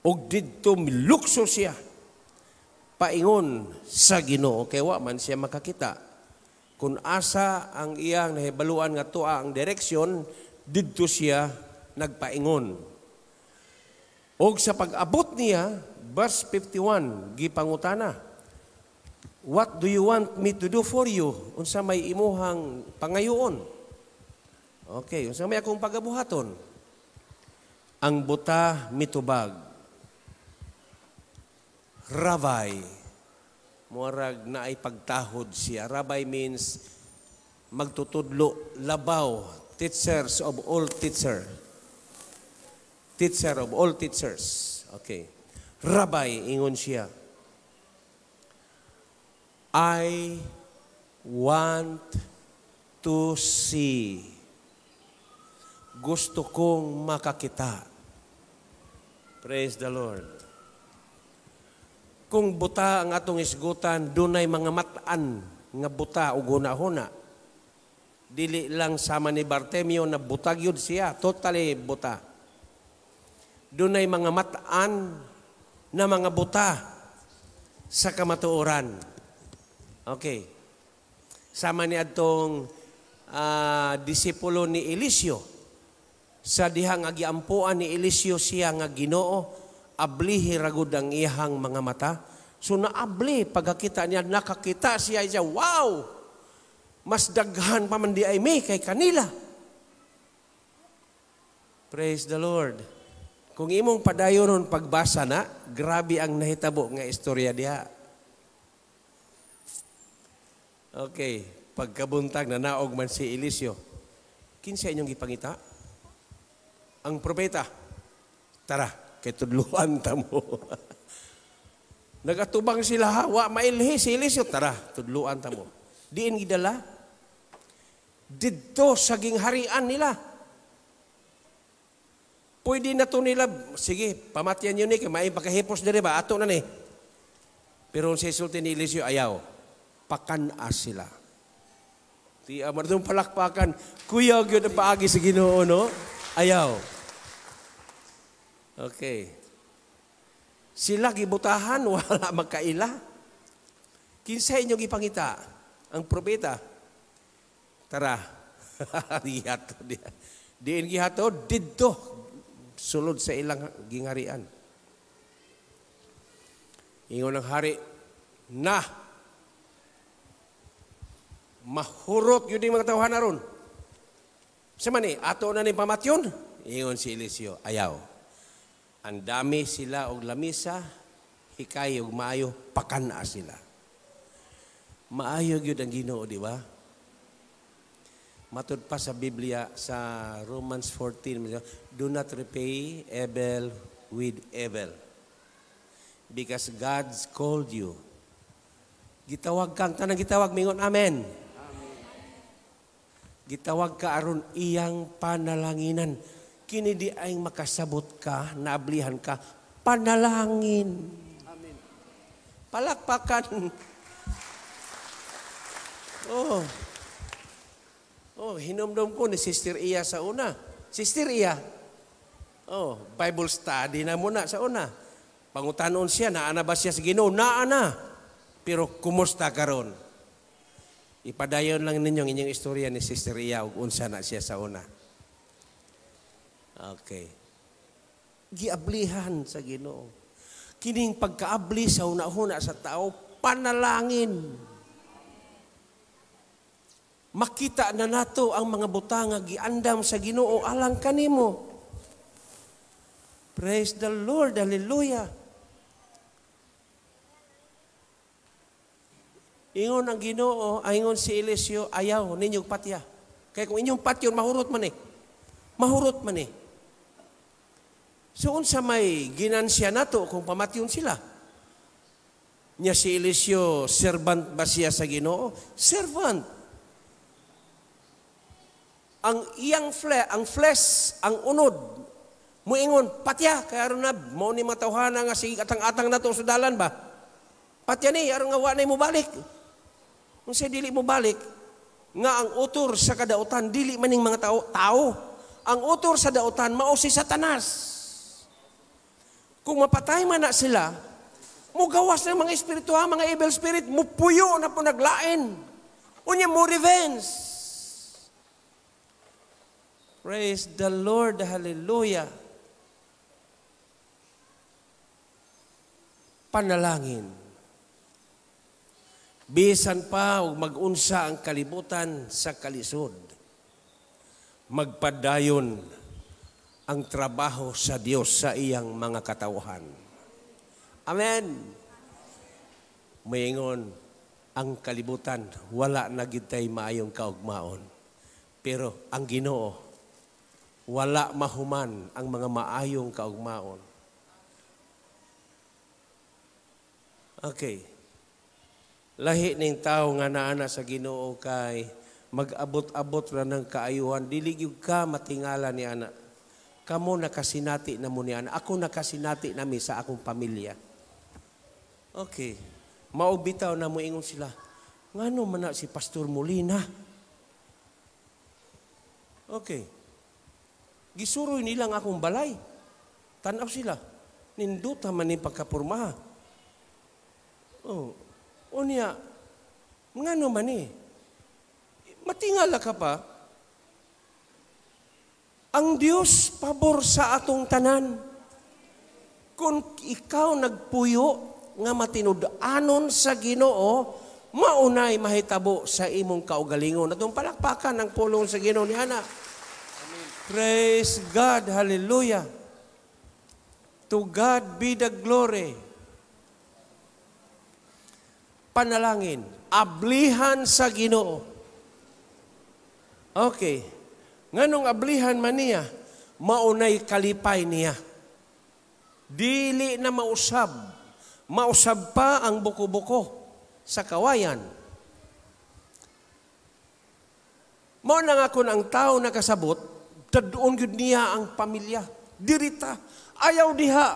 [SPEAKER 2] og didto milukso siya, paingon sa Ginoo, kay wa man siya makakita. Kung asa ang iyang nahibaluan nga tuwa ang direksyon, didto siya nagpaingon. Og sa pag-abot niya, verse 51, gipangutana, what do you want me to do for you? Unsa may imuhang pangayoon? Okay, unsa may akong pagabuhaton? Ang buta mitubag, Rabbi, murag na ay pagtahod siya. Rabbi means magtutudlo, labaw, teachers of all teacher. Teacher of all teachers. Okay. Rabbi, ingon siya, I want to see. Gusto kong makakita. Praise the Lord. Kung buta ang atong isgutan, dunay mga mataan nga buta o guna-huna. Dili lang sama ni Bartimeo na butag yun siya, totally buta. Dunay mga mataan na mga buta sa kamatuoran. Okay. Sama ni atong disipulo ni Eliseo. Sa dihang agiampuan ni Eliseo siya nga Ginoo, ablihi ragud ang iyang mga mata. So naabli pagkakita niya, nakakita siya, wow! Mas daghan pa man di ay may kay kanila. Praise the Lord. Kung imong padayonon pagbasa na, grabe ang nahitabo nga istorya diha. Okay, pagkabuntag na naog man si Eliseo. Kinsa inyong gipangita? Ang propeta. Tara, kay tudluan ta mo. Nagatubang sila, wa mailhi si Eliseo. Tara, tudluan ta mo. Diin gidala? Didto sa gingharian nila. Pwede na to nila, sige, pamatyan yun ni, may pakahipos na ba? Ato na ni. Pero sa isulti ni Eliseo, ayaw. Pakanas sila. Di amar doon palakpakan. Kuya, yun ang paagi sa Ginoo, no? Ayaw. Okay. Sila gibutahan, wala magkaila. Kinsa inyong ipangita? Ang propeta. Tara. Gihato diya. Diin gihato, didto. Sulod sa ilang gingharian. Ingon ng hari, na mahurot yun yung mga tawhan na ron. Sa mani, ato na ni pamatyon. Ingon si Eliseo, ayaw. Ang dami sila og lamisa, hikay og maayo, pakana sila. Maayo yun ang Ginoo, di ba? Matud pa sa Biblia, sa Romans 14, do not repay evil with evil. Because God's called you. Gitawag kang, tanang gitawag, mingon, amen. Gitawag ka aron iyang panalanginan. Kini di ay makasabot ka, naablihan ka, panalangin. Amen. Palakpakan. Hinomdom ko ni Sister Iya sa una. Sister Iya, Bible study na muna sa una. Pangutanon siya, naana ba siya sa Ginoo? Naana. Pero kumusta karon? Ipadayon lang ninyong inyong istorya ni Sister Iya ug unsa na siya sa una. Okay. Giablihan sa Ginoo. Kining pagkaabli sa una-una sa tao, panalangin. Makita na nato ang mga butanga giandam sa Ginoo alang kanimo. Praise the Lord. Hallelujah. Ingon ang Ginoo, ingon si Eliseo, ayaw ninyong patya. Kaya kung inyong patyon, mahurot man eh. Mahurot man eh. So, unsa may ginansya nato kung pamatyon sila? Nya si Eliseo, servant ba siya sa Ginoo? Servant. Ang iyang flesh, ang unod, muingon, patya, kaya aron na, mo ni matawhana nga, sige, atang-atang na to, sudalan ba? Patya ni, aron nga, wanay mo balik. Kung siya dili mo balik, nga ang utor sa kadautan, dili maning mga tao. Ang utor sa dautan, mao si Satanas. Kung mapatay man na sila, mugawas ng mga espirituha, mga evil spirit, mupuyo na po naglain. Unya mo revenge. Praise the Lord, hallelujah. Panalangin. Bisan pa ug mag-unsa ang kalibutan sa kalisod. Magpadayon ang trabaho sa Dios sa iyang mga katawhan. Amen. Mayngon, ang kalibutan, wala na gitay maayong kaugmaon. Pero ang Ginoo, wala mahuman ang mga maayong kaugmaon. Okay. Lahi ning tao nga naana sa Ginoo kay mag-abot-abot ra ng kaayuhan. Dili gyud ka matingala ni ana. Kamo nakasinati na mo ni ana. Ako nakasinati nami sa akong pamilya. Okay. Maubitaw na mo ingon sila. Ngano man na si Pastor Molina? Okay. Gisuroy nilang akong balay. Tanaw sila. Ninduta man ni pagkapurmaha. Unya, ngano man eh. Matingala ka pa. Ang Diyos pabor sa atong tanan. Kung ikaw nagpuyo nga matinud-anon sa Ginoo, maunay mahitabo sa imong kaugalingon. Atong palakpakan ang pulong sa Ginoo ni ana. Praise God, hallelujah. To God be the glory. Panalangin, ablihan sa Ginoo. Okay. Nganong ablihan man niya, maunay kalipay niya. Dili na mausab. Mausab pa ang buko-buko sa kawayan. Mao na nga kung ang tao nakasabot, dadoon yun niya ang pamilya. Dirita, ayaw diha.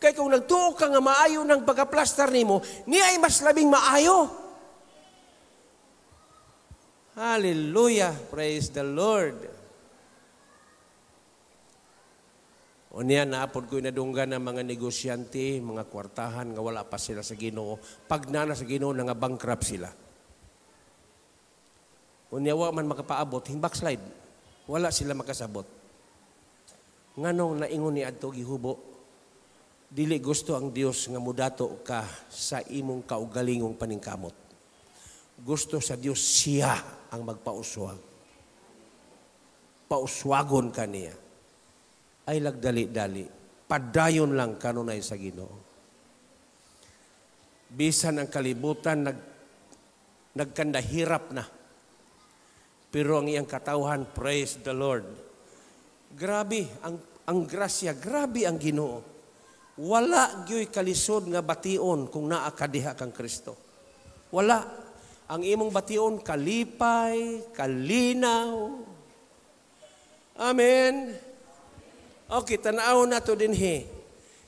[SPEAKER 2] Kaya kung nagtuo ka nga maayo ng pagka-plaster nimo, niya ay mas labing maayo. Hallelujah, praise the Lord. O niya, naapod ko inadunggan ng mga negosyante, mga kwartahan, nga wala pa sila sa Ginoo. Pag nana sa Ginoo, nga bankrupt sila. O niya, wa man makapaabot, hing backslide. Wala sila makasabot. Nganong naingon ni adto gihubo, dili gusto ang Dios nga mudato ka sa imong kaugalingong paningkamot. Gusto sa Dios siya ang magpauswag. Pauswagon ka niya. Ay lagdali-dali. Padayon lang kanunay sa Ginoo. Bisan ang kalibutan nagkandahirap na. Pero ang iyang katawhan, praise the Lord. Grabe ang grasya, grabe ang Ginoo. Wala gyoy kalisod nga bation kung naa ka diha kang Kristo. Wala. Ang imong bation kalipay, kalinaw. Amen. Okay, tanaw na to din he.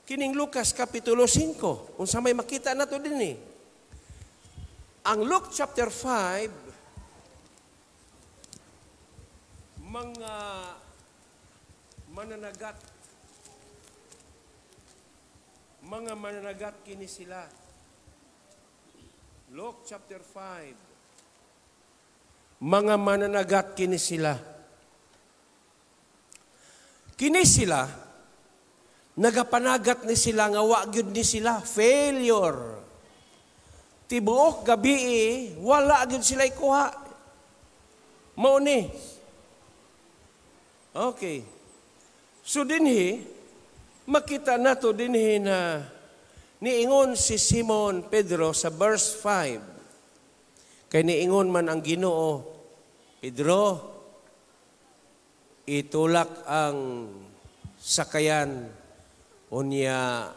[SPEAKER 2] Kining Lucas Kapitulo 5, unsa may makita na to din he. Ang Luke chapter 5, mga mananagat kini sila. Luke chapter 5. Mga mananagat kini sila. Kini sila, nagapanagat ni sila nga wa gyud ni sila failure. Tibuok gabi wala gyud sila ikuha. Mao ni. Okay. So dinhi makita nato dinhi na niingon si Simon Pedro sa verse 5. Kay niingon man ang Ginoo, Pedro, itulak ang sakayan unya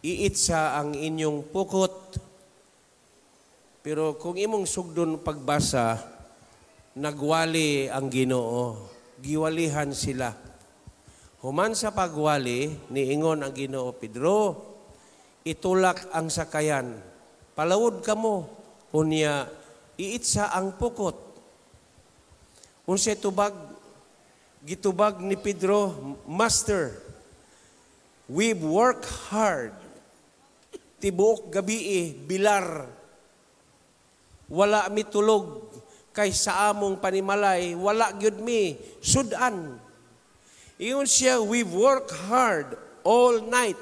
[SPEAKER 2] iitsa ang inyong pukot. Pero kung imong sugdon pagbasa, nagwali ang Ginoo. Giwalihan sila. Human sa pagwali, niingon ang Ginoo, Pedro, itulak ang sakayan. Palawod ka mo. Unya, iitsa ang pukot. Unsay tubag, gitubag ni Pedro, Master, we've worked hard. Tibuok gabi bilar. Wala mi tulog. Kay sa among panimalay, wala gyud mi sudan. Iyon siya, we've worked hard all night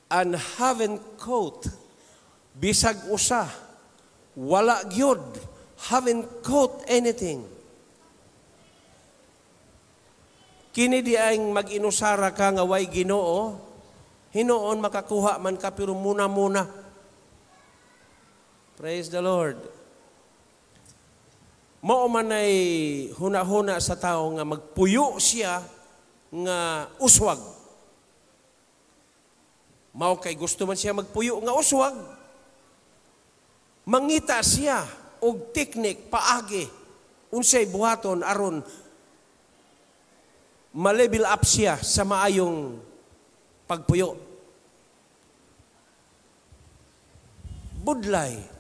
[SPEAKER 2] and haven't caught. Bisag usa, wala gyud, haven't caught anything. Kini di ang mag-inusara ka nga way Ginoo, hinoon makakuha man ka pero muna-muna. Praise the Lord. Mao man ay huna-huna sa tao nga magpuyo siya nga uswag. Mao kay gusto man siya magpuyo nga uswag. Mangita siya og teknik paagi unsay buhaton aron ma-level up siya sa maayong pagpuyo. Budlay.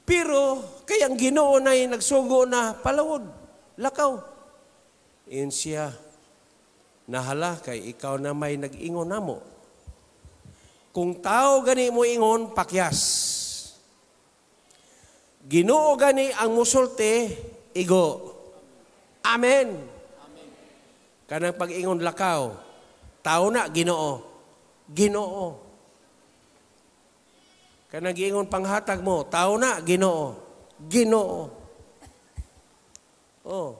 [SPEAKER 2] Pero kayang Ginoo na nagsugo na palawod, lakaw. Iyon siya, nahala kay ikaw na may nag-ingon namo. Kung tao gani mo ingon, pakyas. Ginoo gani ang musulti, igo. Amen. Amen. Kanang pag-ingon lakaw, tao na Ginoo. Ginoo. Kanang giingon panghatag mo, tao na, Ginoo. Ginoo. Oh.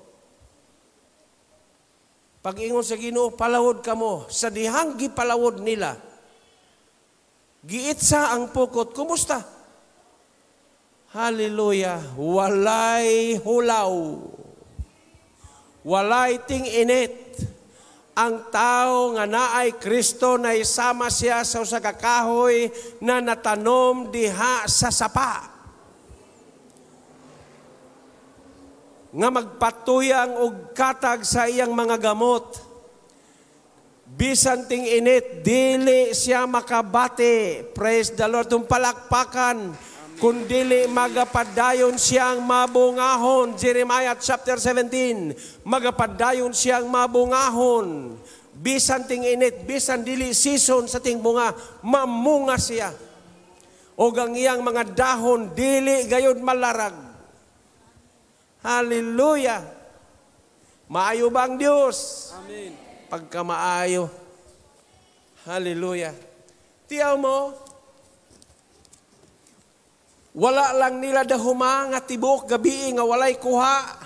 [SPEAKER 2] Pag-ingon sa Ginoo, palawod ka mo. Sa dihang gipalawod nila, giitsa ang pukot. Kumusta? Hallelujah. Walay hulaw. Walay ting-init. Ang tao nga naay Kristo na isama siya sa usa ka kahoy na natanom diha sa sapa. Nga magpatuyang og katag sa iyang mga gamot. Bisan ting-init, dili siya makabati. Praise the Lord. Itong palakpakan. Kung dili magapadayon siyang mabungahon. Jeremiah chapter 17. Magapadayon siyang mabungahon. Bisan ting-init, bisan dili season sa ting bunga, mamunga siya. O ang iyang mga dahon, dili gayud malarag. Hallelujah. Maayo ba ang Diyos?
[SPEAKER 3] Amen.
[SPEAKER 2] Pagkamaayo. Hallelujah. Tiyaw mo, wala lang nila dahuma nga tibok gabi nga walay kuha.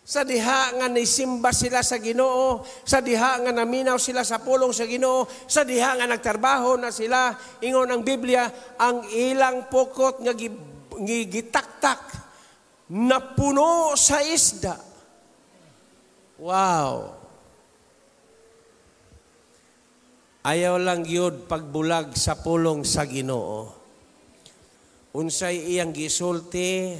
[SPEAKER 2] Sa diha nga nisimba sila sa Ginoo, sa diha nga naminaw sila sa pulong sa Ginoo, sa diha nga nagtrabaho na sila. Ingon ang Biblia, ang ilang pukot nga gitaktak na puno sa isda. Wow. Ayaw lang yun pagbulag sa pulong sa Ginoo. Unsay iyang gisulti,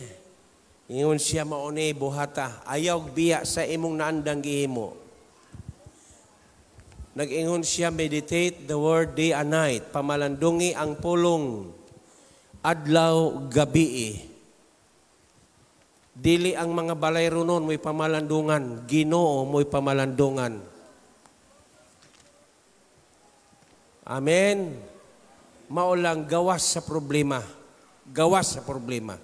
[SPEAKER 2] ingon siya mauni buhata. Ayaw biya sa imong naandang gihimo. Nag-ingon siya meditate the word day and night. Pamalandungi ang pulong adlaw gabi. Dili ang mga balayro nun mo'y pamalandungan. Ginoo mo'y pamalandungan. Amen. Maulang gawas sa problema. Gawas sa problema.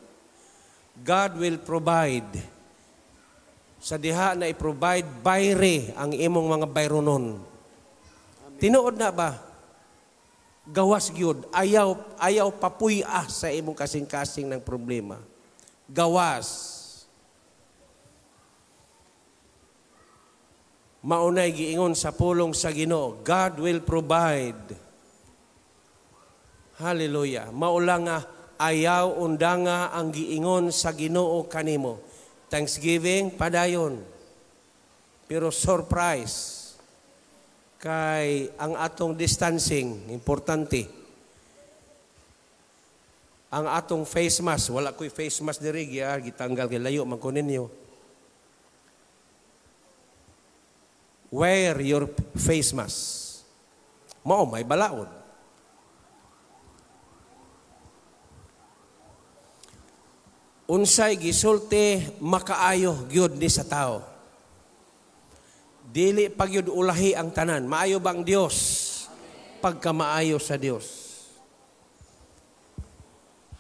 [SPEAKER 2] God will provide. Sa diha na i-provide bayre ang imong mga bayronon. Tinuod na ba? Gawas gyud. Ayaw papuy-ah sa imong kasing-kasing ng problema. Gawas. Maunay giingon sa pulong sa Ginoo, God will provide. Hallelujah. Maulang nga ayaw undanga ang giingon sa Ginoo kanimo. Thanksgiving padayon. Pero surprise kay ang atong distancing importante. Ang atong face mask, wala ko'y face mask diri gitanggal kay layo man ko ninyo. Wear your face mask. Mao may balaod. Unsay gisulti makaayo gyud ni sa tao. Dili pagyud ulahi ang tanan. Maayo bang Dios? Pagka maayo sa Dios.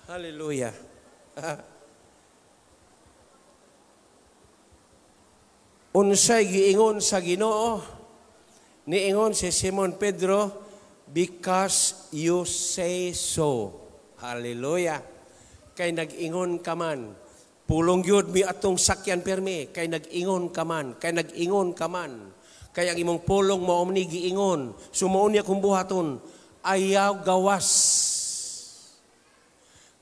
[SPEAKER 2] Hallelujah. Unsay giingon sa Ginoo, niingon si Simon Pedro, because you say so. Hallelujah. Kay nag-ingon ka man. Pulong yun mi atong sakyan permi. Kay nag-ingon ka man. Kay nag-ingon ka man. Kay ang imong pulong mo omni giingon. Sumuon niya kung buhaton. Ayaw gawas.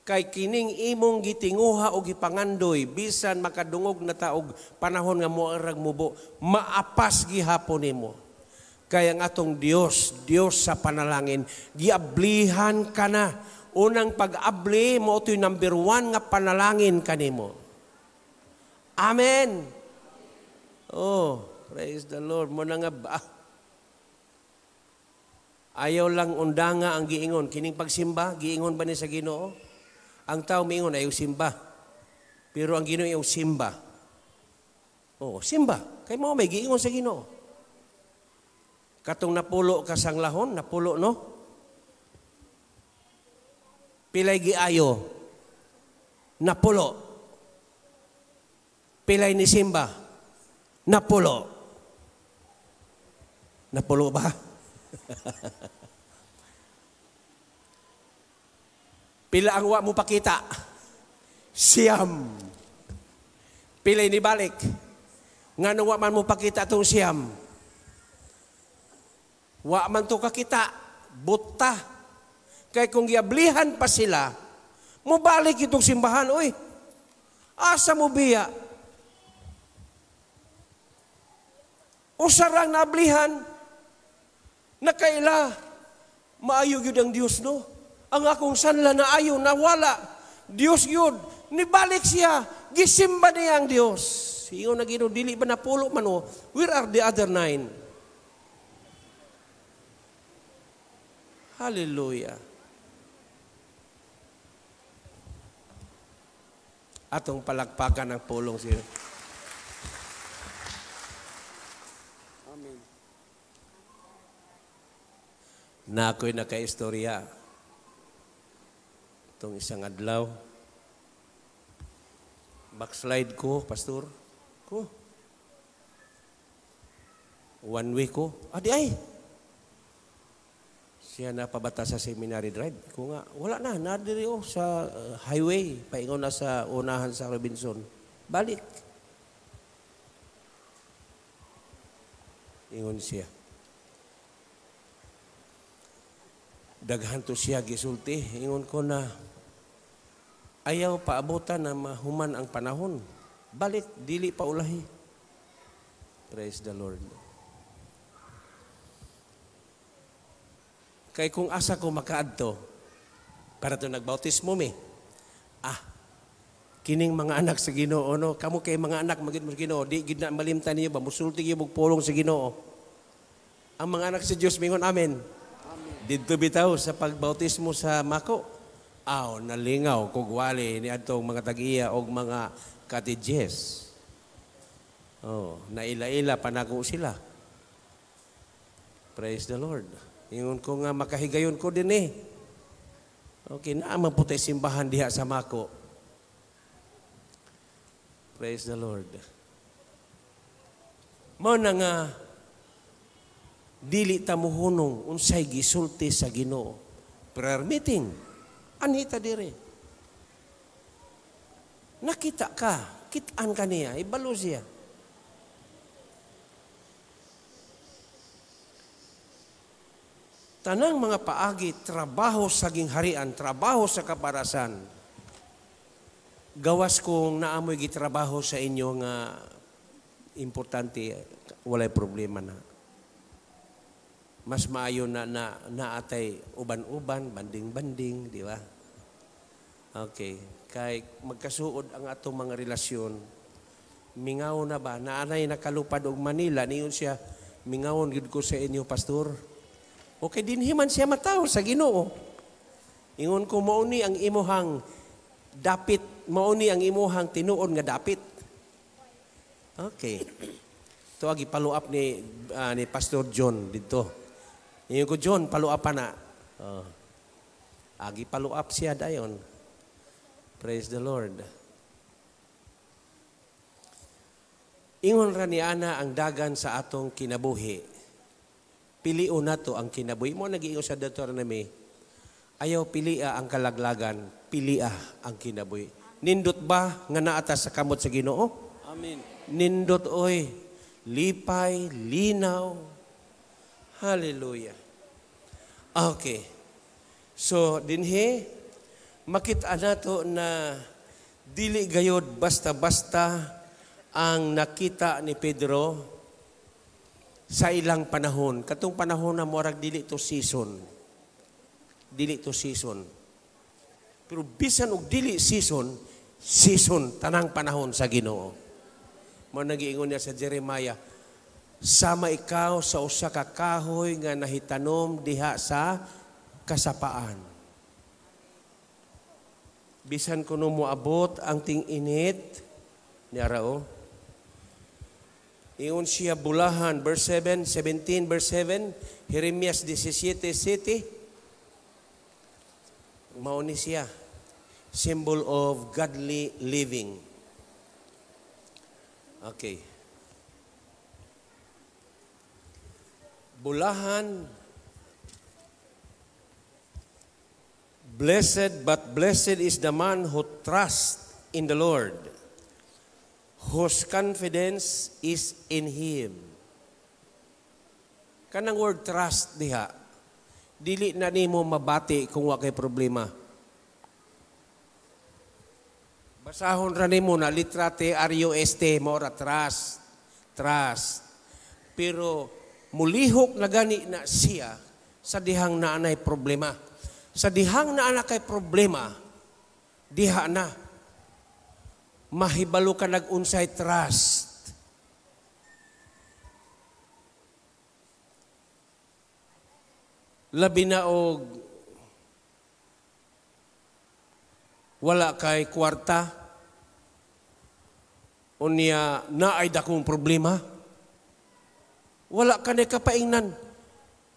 [SPEAKER 2] Kay kining imong gitinguha o gipangandoy, bisan makadungog na taog panahon nga mo arag mubo, maapas gihapon nimo. Kay ang atong Dios, Dios sa panalangin, giablihan ka na. Unang pag-abli mo ito'y number 1 nga panalangin kanimo. Amen. Oh, praise the Lord. Mo na nga ba? Ayaw lang undanga ang giingon. Kining pagsimba, giingon ba ni sa Ginoo? Ang tao miingon ayaw simba. Pero ang Ginoo ayaw simba. Oh, simba. Kay mo may giingon sa Ginoo. Katong napulo ka sang lahon, napulo no? Pilay giayo. Napulo. Pilay ni simba. Napulo. Napulo ba? Pila ang wa mo pakita? Siyam. Pilay ni balik. Nga nang wa man mo pakita itong siyam. Wa man to kakita. Buta. Kaya kung giablihan pa sila, Mubalik itong simbahan, oy. Asa mo biya? Usarang nablihan, nakaila, maayo yun ang Diyos, no? Ang akong sanla na ayo, nawala, Diyos yun, nibalik siya, gisimba niya ang Diyos. Ingon na Ginoo, dili ba napulo man o, where are the other 9? Hallelujah. Atong palakpakan ng pulong siya.
[SPEAKER 3] Amen.
[SPEAKER 2] Na ako'y nakaistorya. Itong isang adlaw. Backslide ko, pastor. Ko. 1 week ko. Adi ay. Siya na pabata sa seminary drive. Ko nga, wala na, nadiri sa highway. Paingon na sa unahan sa Robinson. Balik. Ingon siya. Daghan to siya gisulti. Ingon ko na, ayaw paabutan na mahuman ang panahon. Balik, dili pa ulahi. Praise the Lord. Kay kung asa ko makaadto, para to nagbautismo mi. Kining mga anak sa Ginoo, no? Kamo kay mga anak magid mo sa Ginoo, di gid na malimtan niyo ba musulti gyud og pulong sa Ginoo. Ang mga anak sa Dios mingon amen. Didto bitaw sa pagbautismo sa Mako. Nalingaw kog wali ni adtong mga tag-iya og mga katijes. Naila-ila panako sila. Praise the Lord. Ingon ko nga makahigayon ko din eh. Okay, naamang po tayo simbahan diha sa Mako. Praise the Lord. Mao na nga dili ta muhunong unsay gisulti sa Ginoo. Prayer meeting. Anita dire. Nakita ka, kitaan ka niya, ibalo siya. Tanang mga paagi, trabaho sa gingharian, trabaho sa kaparasan. Gawas kong naamoy gitrabaho sa inyo nga importante, walay problema na. Mas maayo na naatay uban-uban, banding-banding, di ba? Okay. Kay magkasuod ang atong mga relasyon, mingaw na ba? Naanay nakalupad og Manila, niyon siya, mingawon gid ko sa inyo, pastor. Okay, dinhiman siya mataw sa Ginoo. Ingon ko, mauni ang imuhang dapit, mauni ang imuhang tinuon nga dapit. Okay. Ito agi follow up ni Pastor John dito. Ingon ko, John, follow up na. Agi follow up siya dayon. Praise the Lord. Ingon ra ni ana ang dagan sa atong kinabuhi. Pilion na to ang kinabuhi mo. Nag-iingon sa doktor na may, ayaw pilia ang kalaglagan, pilia ang kinabuhi. Nindot ba nga naatas sa kamot sa Ginoo?
[SPEAKER 3] Amen.
[SPEAKER 2] Nindot oy, lipay, linaw. Hallelujah. Okay. So, dinhi, makita na to na dili gayod basta-basta ang nakita ni Pedro sa ilang panahon. Katong panahon na morag dili to season. Dili to season. Pero bisan og dili season, season tanang panahon sa Ginoo. Mo nagiingon niya sa Jeremiah, sama ikaw sa usa ka kahoy nga nahitanom diha sa kasapaan. Bisan kuno moabot ang ting-init ni Arao. Ingon siya bulahan, verse 7, 17, verse 7, Jeremias 17:7. Mauni siya. Symbol of godly living. Okay. Bulahan, blessed is the man who trusts in the Lord, whose confidence is in Him. Kanang word trust diha, dili na nimo mabati kung wa kay problema. Basahon ra nimo na litra TRUST mo ra trust. Trust. Pero mulihok na gani na siya sa dihang naanay problema. Sa dihang naana kay problema, diha na mahibalo ka nag-unsay trust. Labi na og wala kay kwarta unya naay dakong problema. Wala ka na kapaingnan.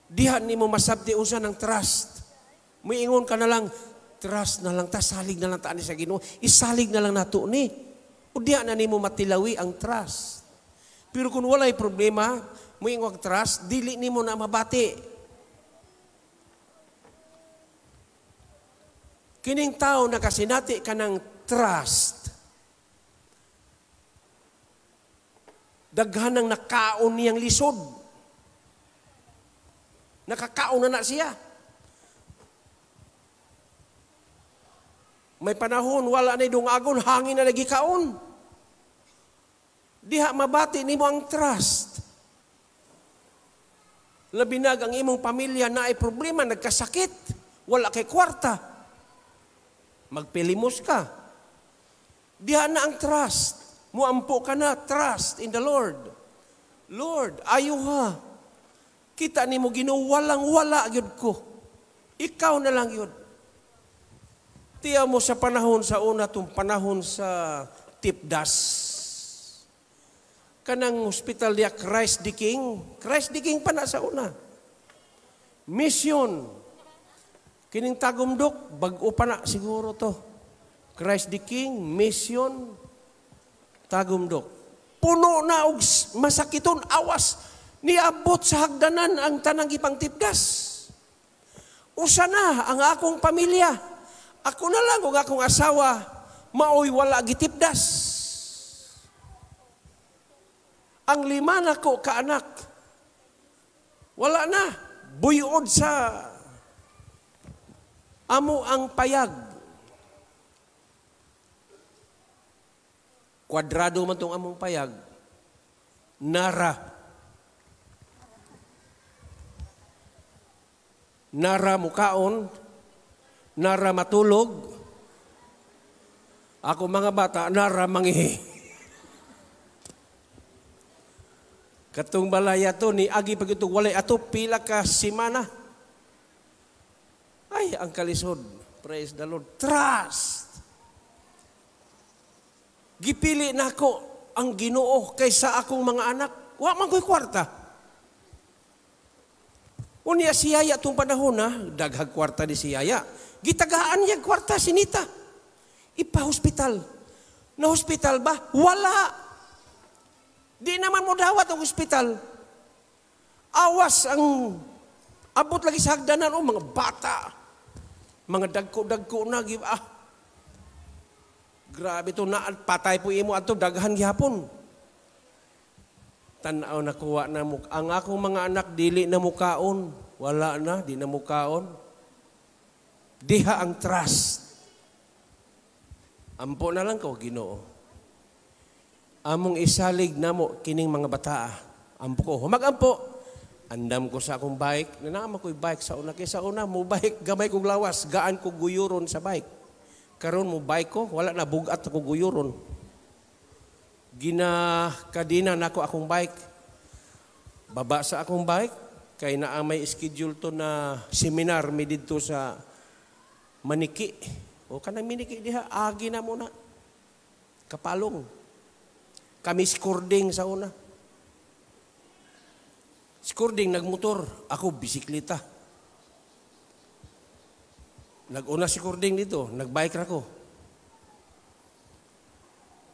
[SPEAKER 2] Diha nimo masabti usa ng trust. Muingon ka na lang, trust na lang ta, salig na lang ta ani sa Ginoo. Isalig na lang nato ni. O diha na nimo matilawi ang trust. Pero kung walay problema, muingon ang trust, dili nimo na mabati. Kining tao nakasinati ka ng trust. Daghanang nakaon niyang lisod. Nakakaon na siya. May panahon, wala na dungagon, hangin na lagi kaon. Diha mabati nimo ang trust. Labinag ang imong pamilya na ay problema, nagkasakit, wala kay kwarta. Magpilimos ka. Diha na ang trust. Muampo ka na, trust in the Lord. Lord, ayo ha. Kita nimo Ginoo, walang-wala gyud ko. Ikaw na lang yun. Tiya mo sa panahon sa una, itong panahon sa Tipdas. Kanang hospital niya, Christ the King. Christ the King pa na sa una. Mission. Kining tagumdok, bag-o pa na siguro to. Christ the King, mission, tagumdok. Puno na og masakiton, awas. Niabot sa hagdanan ang tanang ipang Tipdas. Usa na ang akong pamilya. Ako na lang kung akong asawa, maoy wala gitipdas. Ang 5 na ko kaanak, wala na. Buyod sa amo ang payag. Kwadrado man tong among payag. Nara mukaon, nara matulog. Ako mga bata, nara mangihi. Katong balaya to ni agi pag ito walay ato pila ka simana. Ay, ang kalisod. Praise the Lord. Trust. Gipili nako ang Ginoo kaysa akong mga anak. Wa man ko'y kwarta. Unya siyaya itong panahon na, daghag kwarta ni siyaya. Gitagaan niya kwarta, sinita. Ipa-hospital. Na-hospital ba? Wala. Di naman mo dawat ang hospital. Awas ang abot lagi sa hagdanan o mga bata. Mga dagko-dagko na. Grabe ito na. Patay po imo ato. Daghan gihapon. Tanaw na kuha na mo. Ang akong mga anak dili na mukaon. Wala na. Di na mukaon. Diha ang trust. Ampo na lang ko, Ginoo. Among isalig na mo kining mga bata. Ampo ko. Humag-ampo. Andam ko sa akong bike. Nanama ko'y bike sa una. Kaya sa una, mo bike, gamay kong lawas. Gaan ko guyuron sa bike. Karon mo bike ko, wala na bugat ako guyuron. Ginakadina na ako akong bike. Baba sa akong bike. Kaya na may schedule to na seminar mi dito sa Maniki. O kanang Maniki diha, agi na muna. Kapalong. Kami skording sa una. Skording, nagmotor. Ako, bisikleta. Nag-una skording dito. Nagbike ra ko.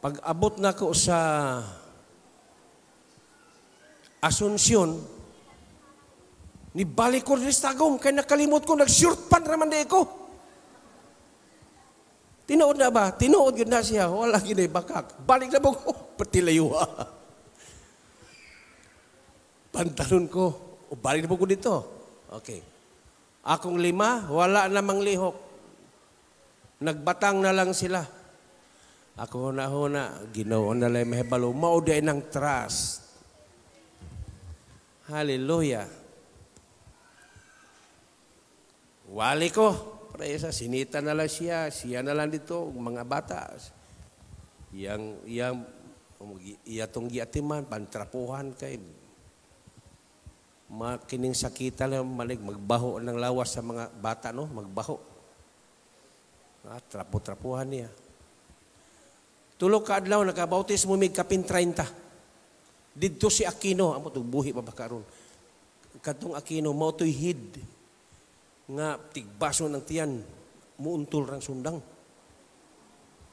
[SPEAKER 2] Pag abot na ko sa Asunsyon, nibalik ko rin sa tagong. Kaya nakalimot ko, nag-short pan raman di ko. Tinuod na ba? Tinuod yun na siya. Wala ginay bakak. Balik na ba ko? Patilayuha. Pantalon ko. O balik na ba ko dito? Okay. Akong 5, wala namang lihok. Nagbatang na lang sila. Ako huna-huna, Ginoo na lang mahibalo, mao di ng trust. Hallelujah. Wali ko, presa, sinita na lang siya na lang dito, mga bata. Iyatong giatiman, pantrapuhan kay makining sakita lang malig, magbaho ng lawas sa mga bata, no? Magbaho. Trapo-trapuhan niya. Tulog ka adlaw, nakabautis mo mig kapin 30. Dito si Aquino, amo to buhi pa ba karon. Katong Aquino mao toy hid nga tigbaso ng tiyan muuntol rang sundang.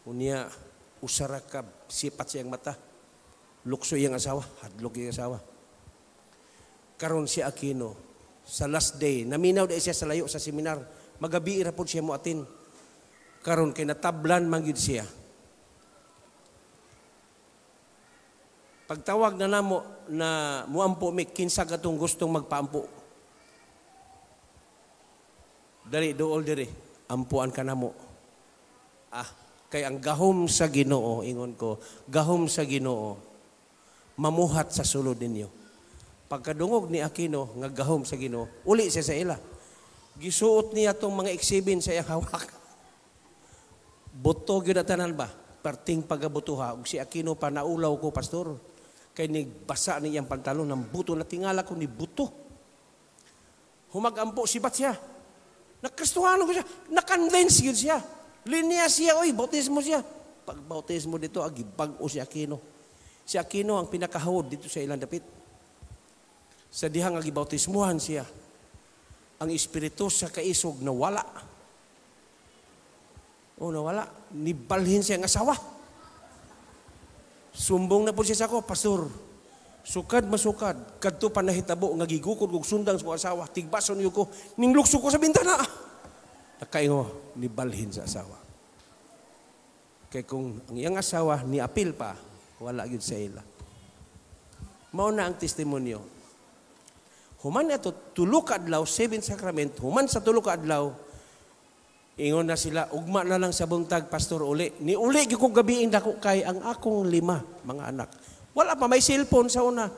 [SPEAKER 2] Unya usara ka sipat siyang mata. Lukso iyang asawa, hadlok iyang asawa. Karon si Aquino sa last day, naminaw di siya sa layo sa seminar, magabi ra pud siya moatin. Karon kay natablan man gyud siya. Pagtawag na namo na muampo mi kinsa katong gustong magpaampo. Dali dool diri, ampuan ka namo. Kay ang gahom sa Ginoo, ingon ko, gahom sa Ginoo mamuhat sa sulod ninyo. Pagkadungog ni Aquino nga gahom sa Ginoo, uli siya sa ila. Gisuot niya tong mga eksibin sa iyang hawak. Buto gyud tanan ba? Perting pagabutuha ug si Aquino pa naulaw ko pastor. Kay nigbasa ni iyang pantalon ng buto na tingala ko ni buto. Humagampo si bat siya. Nakristuhano ko siya. Nakonvince yun siya. Linya siya, oy, bautismo siya. Pag bautismo dito, agibag-o si Aquino. Si Aquino ang pinakahawod dito sa ilang dapit. Sa dihang agibautismuhan siya. Ang espiritu sa kaisog nawala. Nawala. Nibalhin siya ang asawa. Sumbong na po siya sa ako, pastor. Sukad masukad. Kadto pa nahitabo nga gigukod kog sundang sa asawa. Tigbason niyo ko. Ning lukso ko sa bintana. Nakaingo, nibalhin sa asawa. Kay kung ang iyang asawa ni apil pa, wala gyud sa ila. Mao na ang testimonyo. Human ato tulo ka adlaw, 7 sacrament, human sa tulo ka adlaw, ingon na sila, ugma na lang sa buntag, pastor uli. Ni uli gyud ko gabiin dako kay ang akong 5 mga anak. Wala pa may cellphone sa una.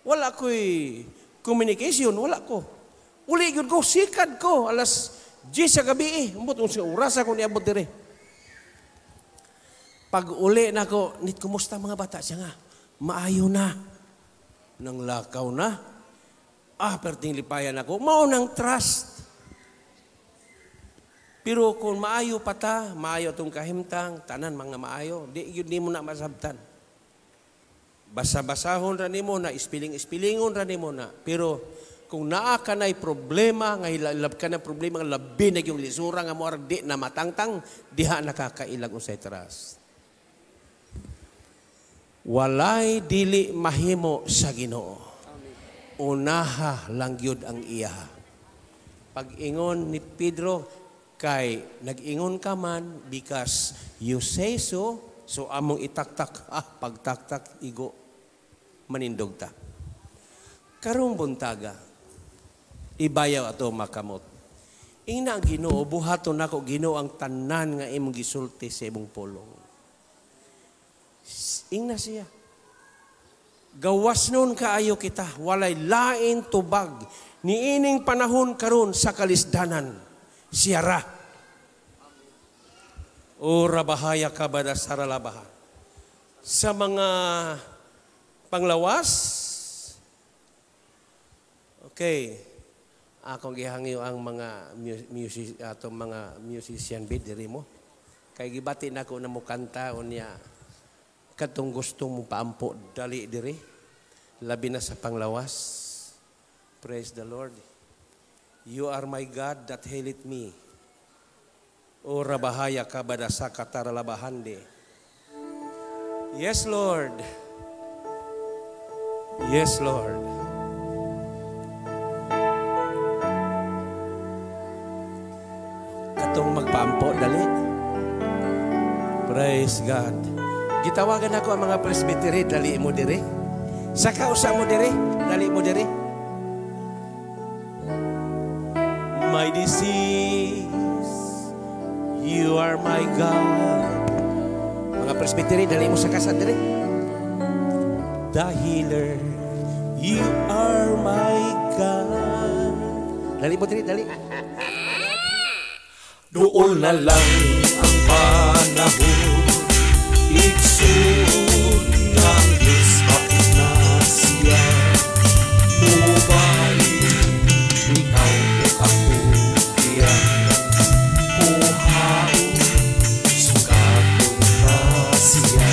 [SPEAKER 2] Wala ko'y communication, wala ko. Uli gyud ko, sikad ko alas 10 sa gabi. Umbot unsa oras ako niabot dire. Pag uli na ko, nit kumusta mga bata siya nga? Maayo na. Nang lakaw na. Perting lipayan ako. Mao nang trust. Pero kung maayo pa ta, maayo itong kahimtang, tanan mga maayo, di mo na masabtan. Basa-basahon ra nimo na, ispiling-ispilingon ra nimo na. Pero kung naa ka na'y problema, nga hilab ka na problema, nga labi na yung lisura, nga mo di na matangtang, diha nakakailag usay trust. Walay dili mahimo sa Ginoo. Unaha lang yun ang iya. Pag-ingon ni Pedro, kay nag-ingon ka man because you say so, so among itaktak, pagtaktak, igo, manindog ta. Karong buntaga, ibayaw ato makamot. Ina ang Ginoo, buhaton nako Ginoo ang tanan nga imong gisulti sa imong pulong. Ingna siya. Gawas nun kaayo kita, walay lain tubag, niining panahon karon sa kalisdanan. Siyara. O rabahaya kabada saralabaha. Sa mga panglawas, okay, akong gihangyo ang mga musician bid diri mo. Kay gibati nako na mo kanta unya katong gusto mo paampo dali diri. Labi na sa panglawas. Praise the Lord. You are my God that healeth me. O rabahaya kabada sa kataralabahande. Yes, Lord. Yes, Lord. Katong magpaampo, dali. Praise God. Gitawagan ako ang mga presbytery, dali mo diri. Saka usa mo diri, dali mo diri. My disease, you are my God. Mga mga presbytery, dali mo sa kasad dali. The healer, you are my God. Dali mo dali, dali.
[SPEAKER 1] Doon na lang ang panahon, iksun ng Diyos kapit na siya. Mubalik, ikaw o ako, iyan. Kuhaon, sugatong ka siya.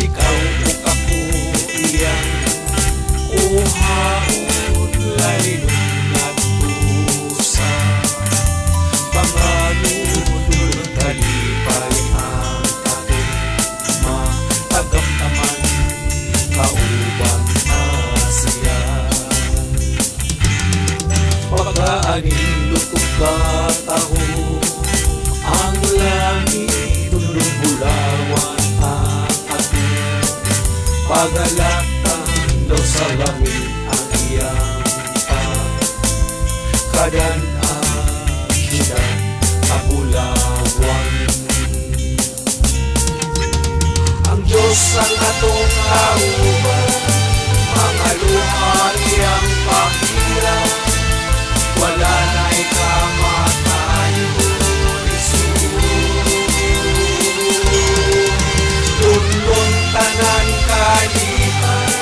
[SPEAKER 1] Ikaw o ako, iyan. Kuhaon, lalino. Pagkaanilot kong kataho, ang langit tulong bulawan ang ato. Pagalatan daw sa langit ang iyang kadan-an siya kabulawan. Ang Diyos ang atong kauban, mga luha iyang pakirang. Wala na ikamatay mo, Jesus. Tulong tanan kalihan,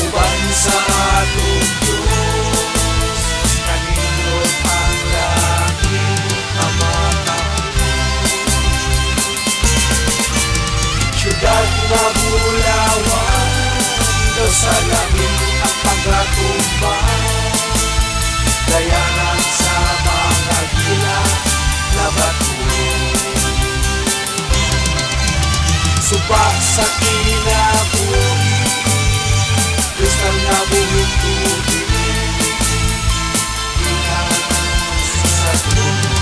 [SPEAKER 1] uban sa atong Diyos. Kanindot ang langit kamatay. Siyudad na bulawan, daw sa langit ang pagkatumbang. Dayanan sa mga gila na bato. Suba sa kinabuhi, kristal na buhing tubig. Inas sa trono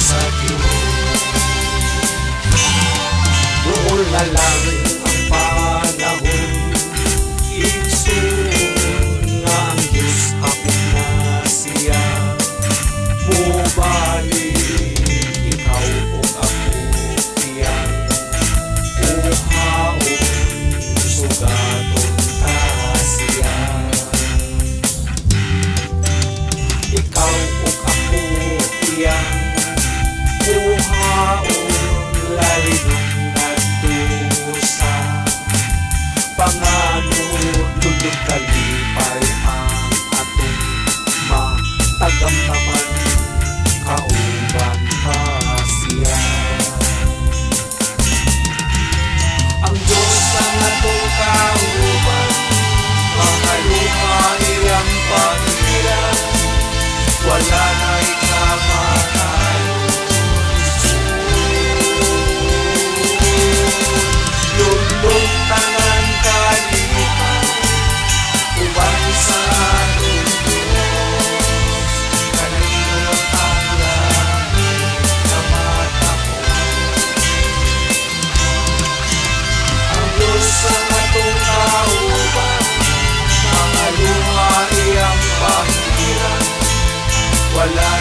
[SPEAKER 1] sa Diyos. Doon na lang ang panahon, iksun nga ang Diyos kapit na siya. Mubalik, ikaw o ako, iyan. Uhaon, sugaton ka siya. Ikaw o ako, iyan. Uhaon, lalinong nagdusa. Panganod, lulog kalipay ang atong matagam naman, kauban ka siya. Ang Diyos ang atong kauban, mga luha iyang pangilan. Wala na ikamatay, lulong tanan kalihan, uban sa atong Diyos. Kanindot ang langit kamatako. Ang Diyos ang atong kauban, mga luha iyang pangilan. Wala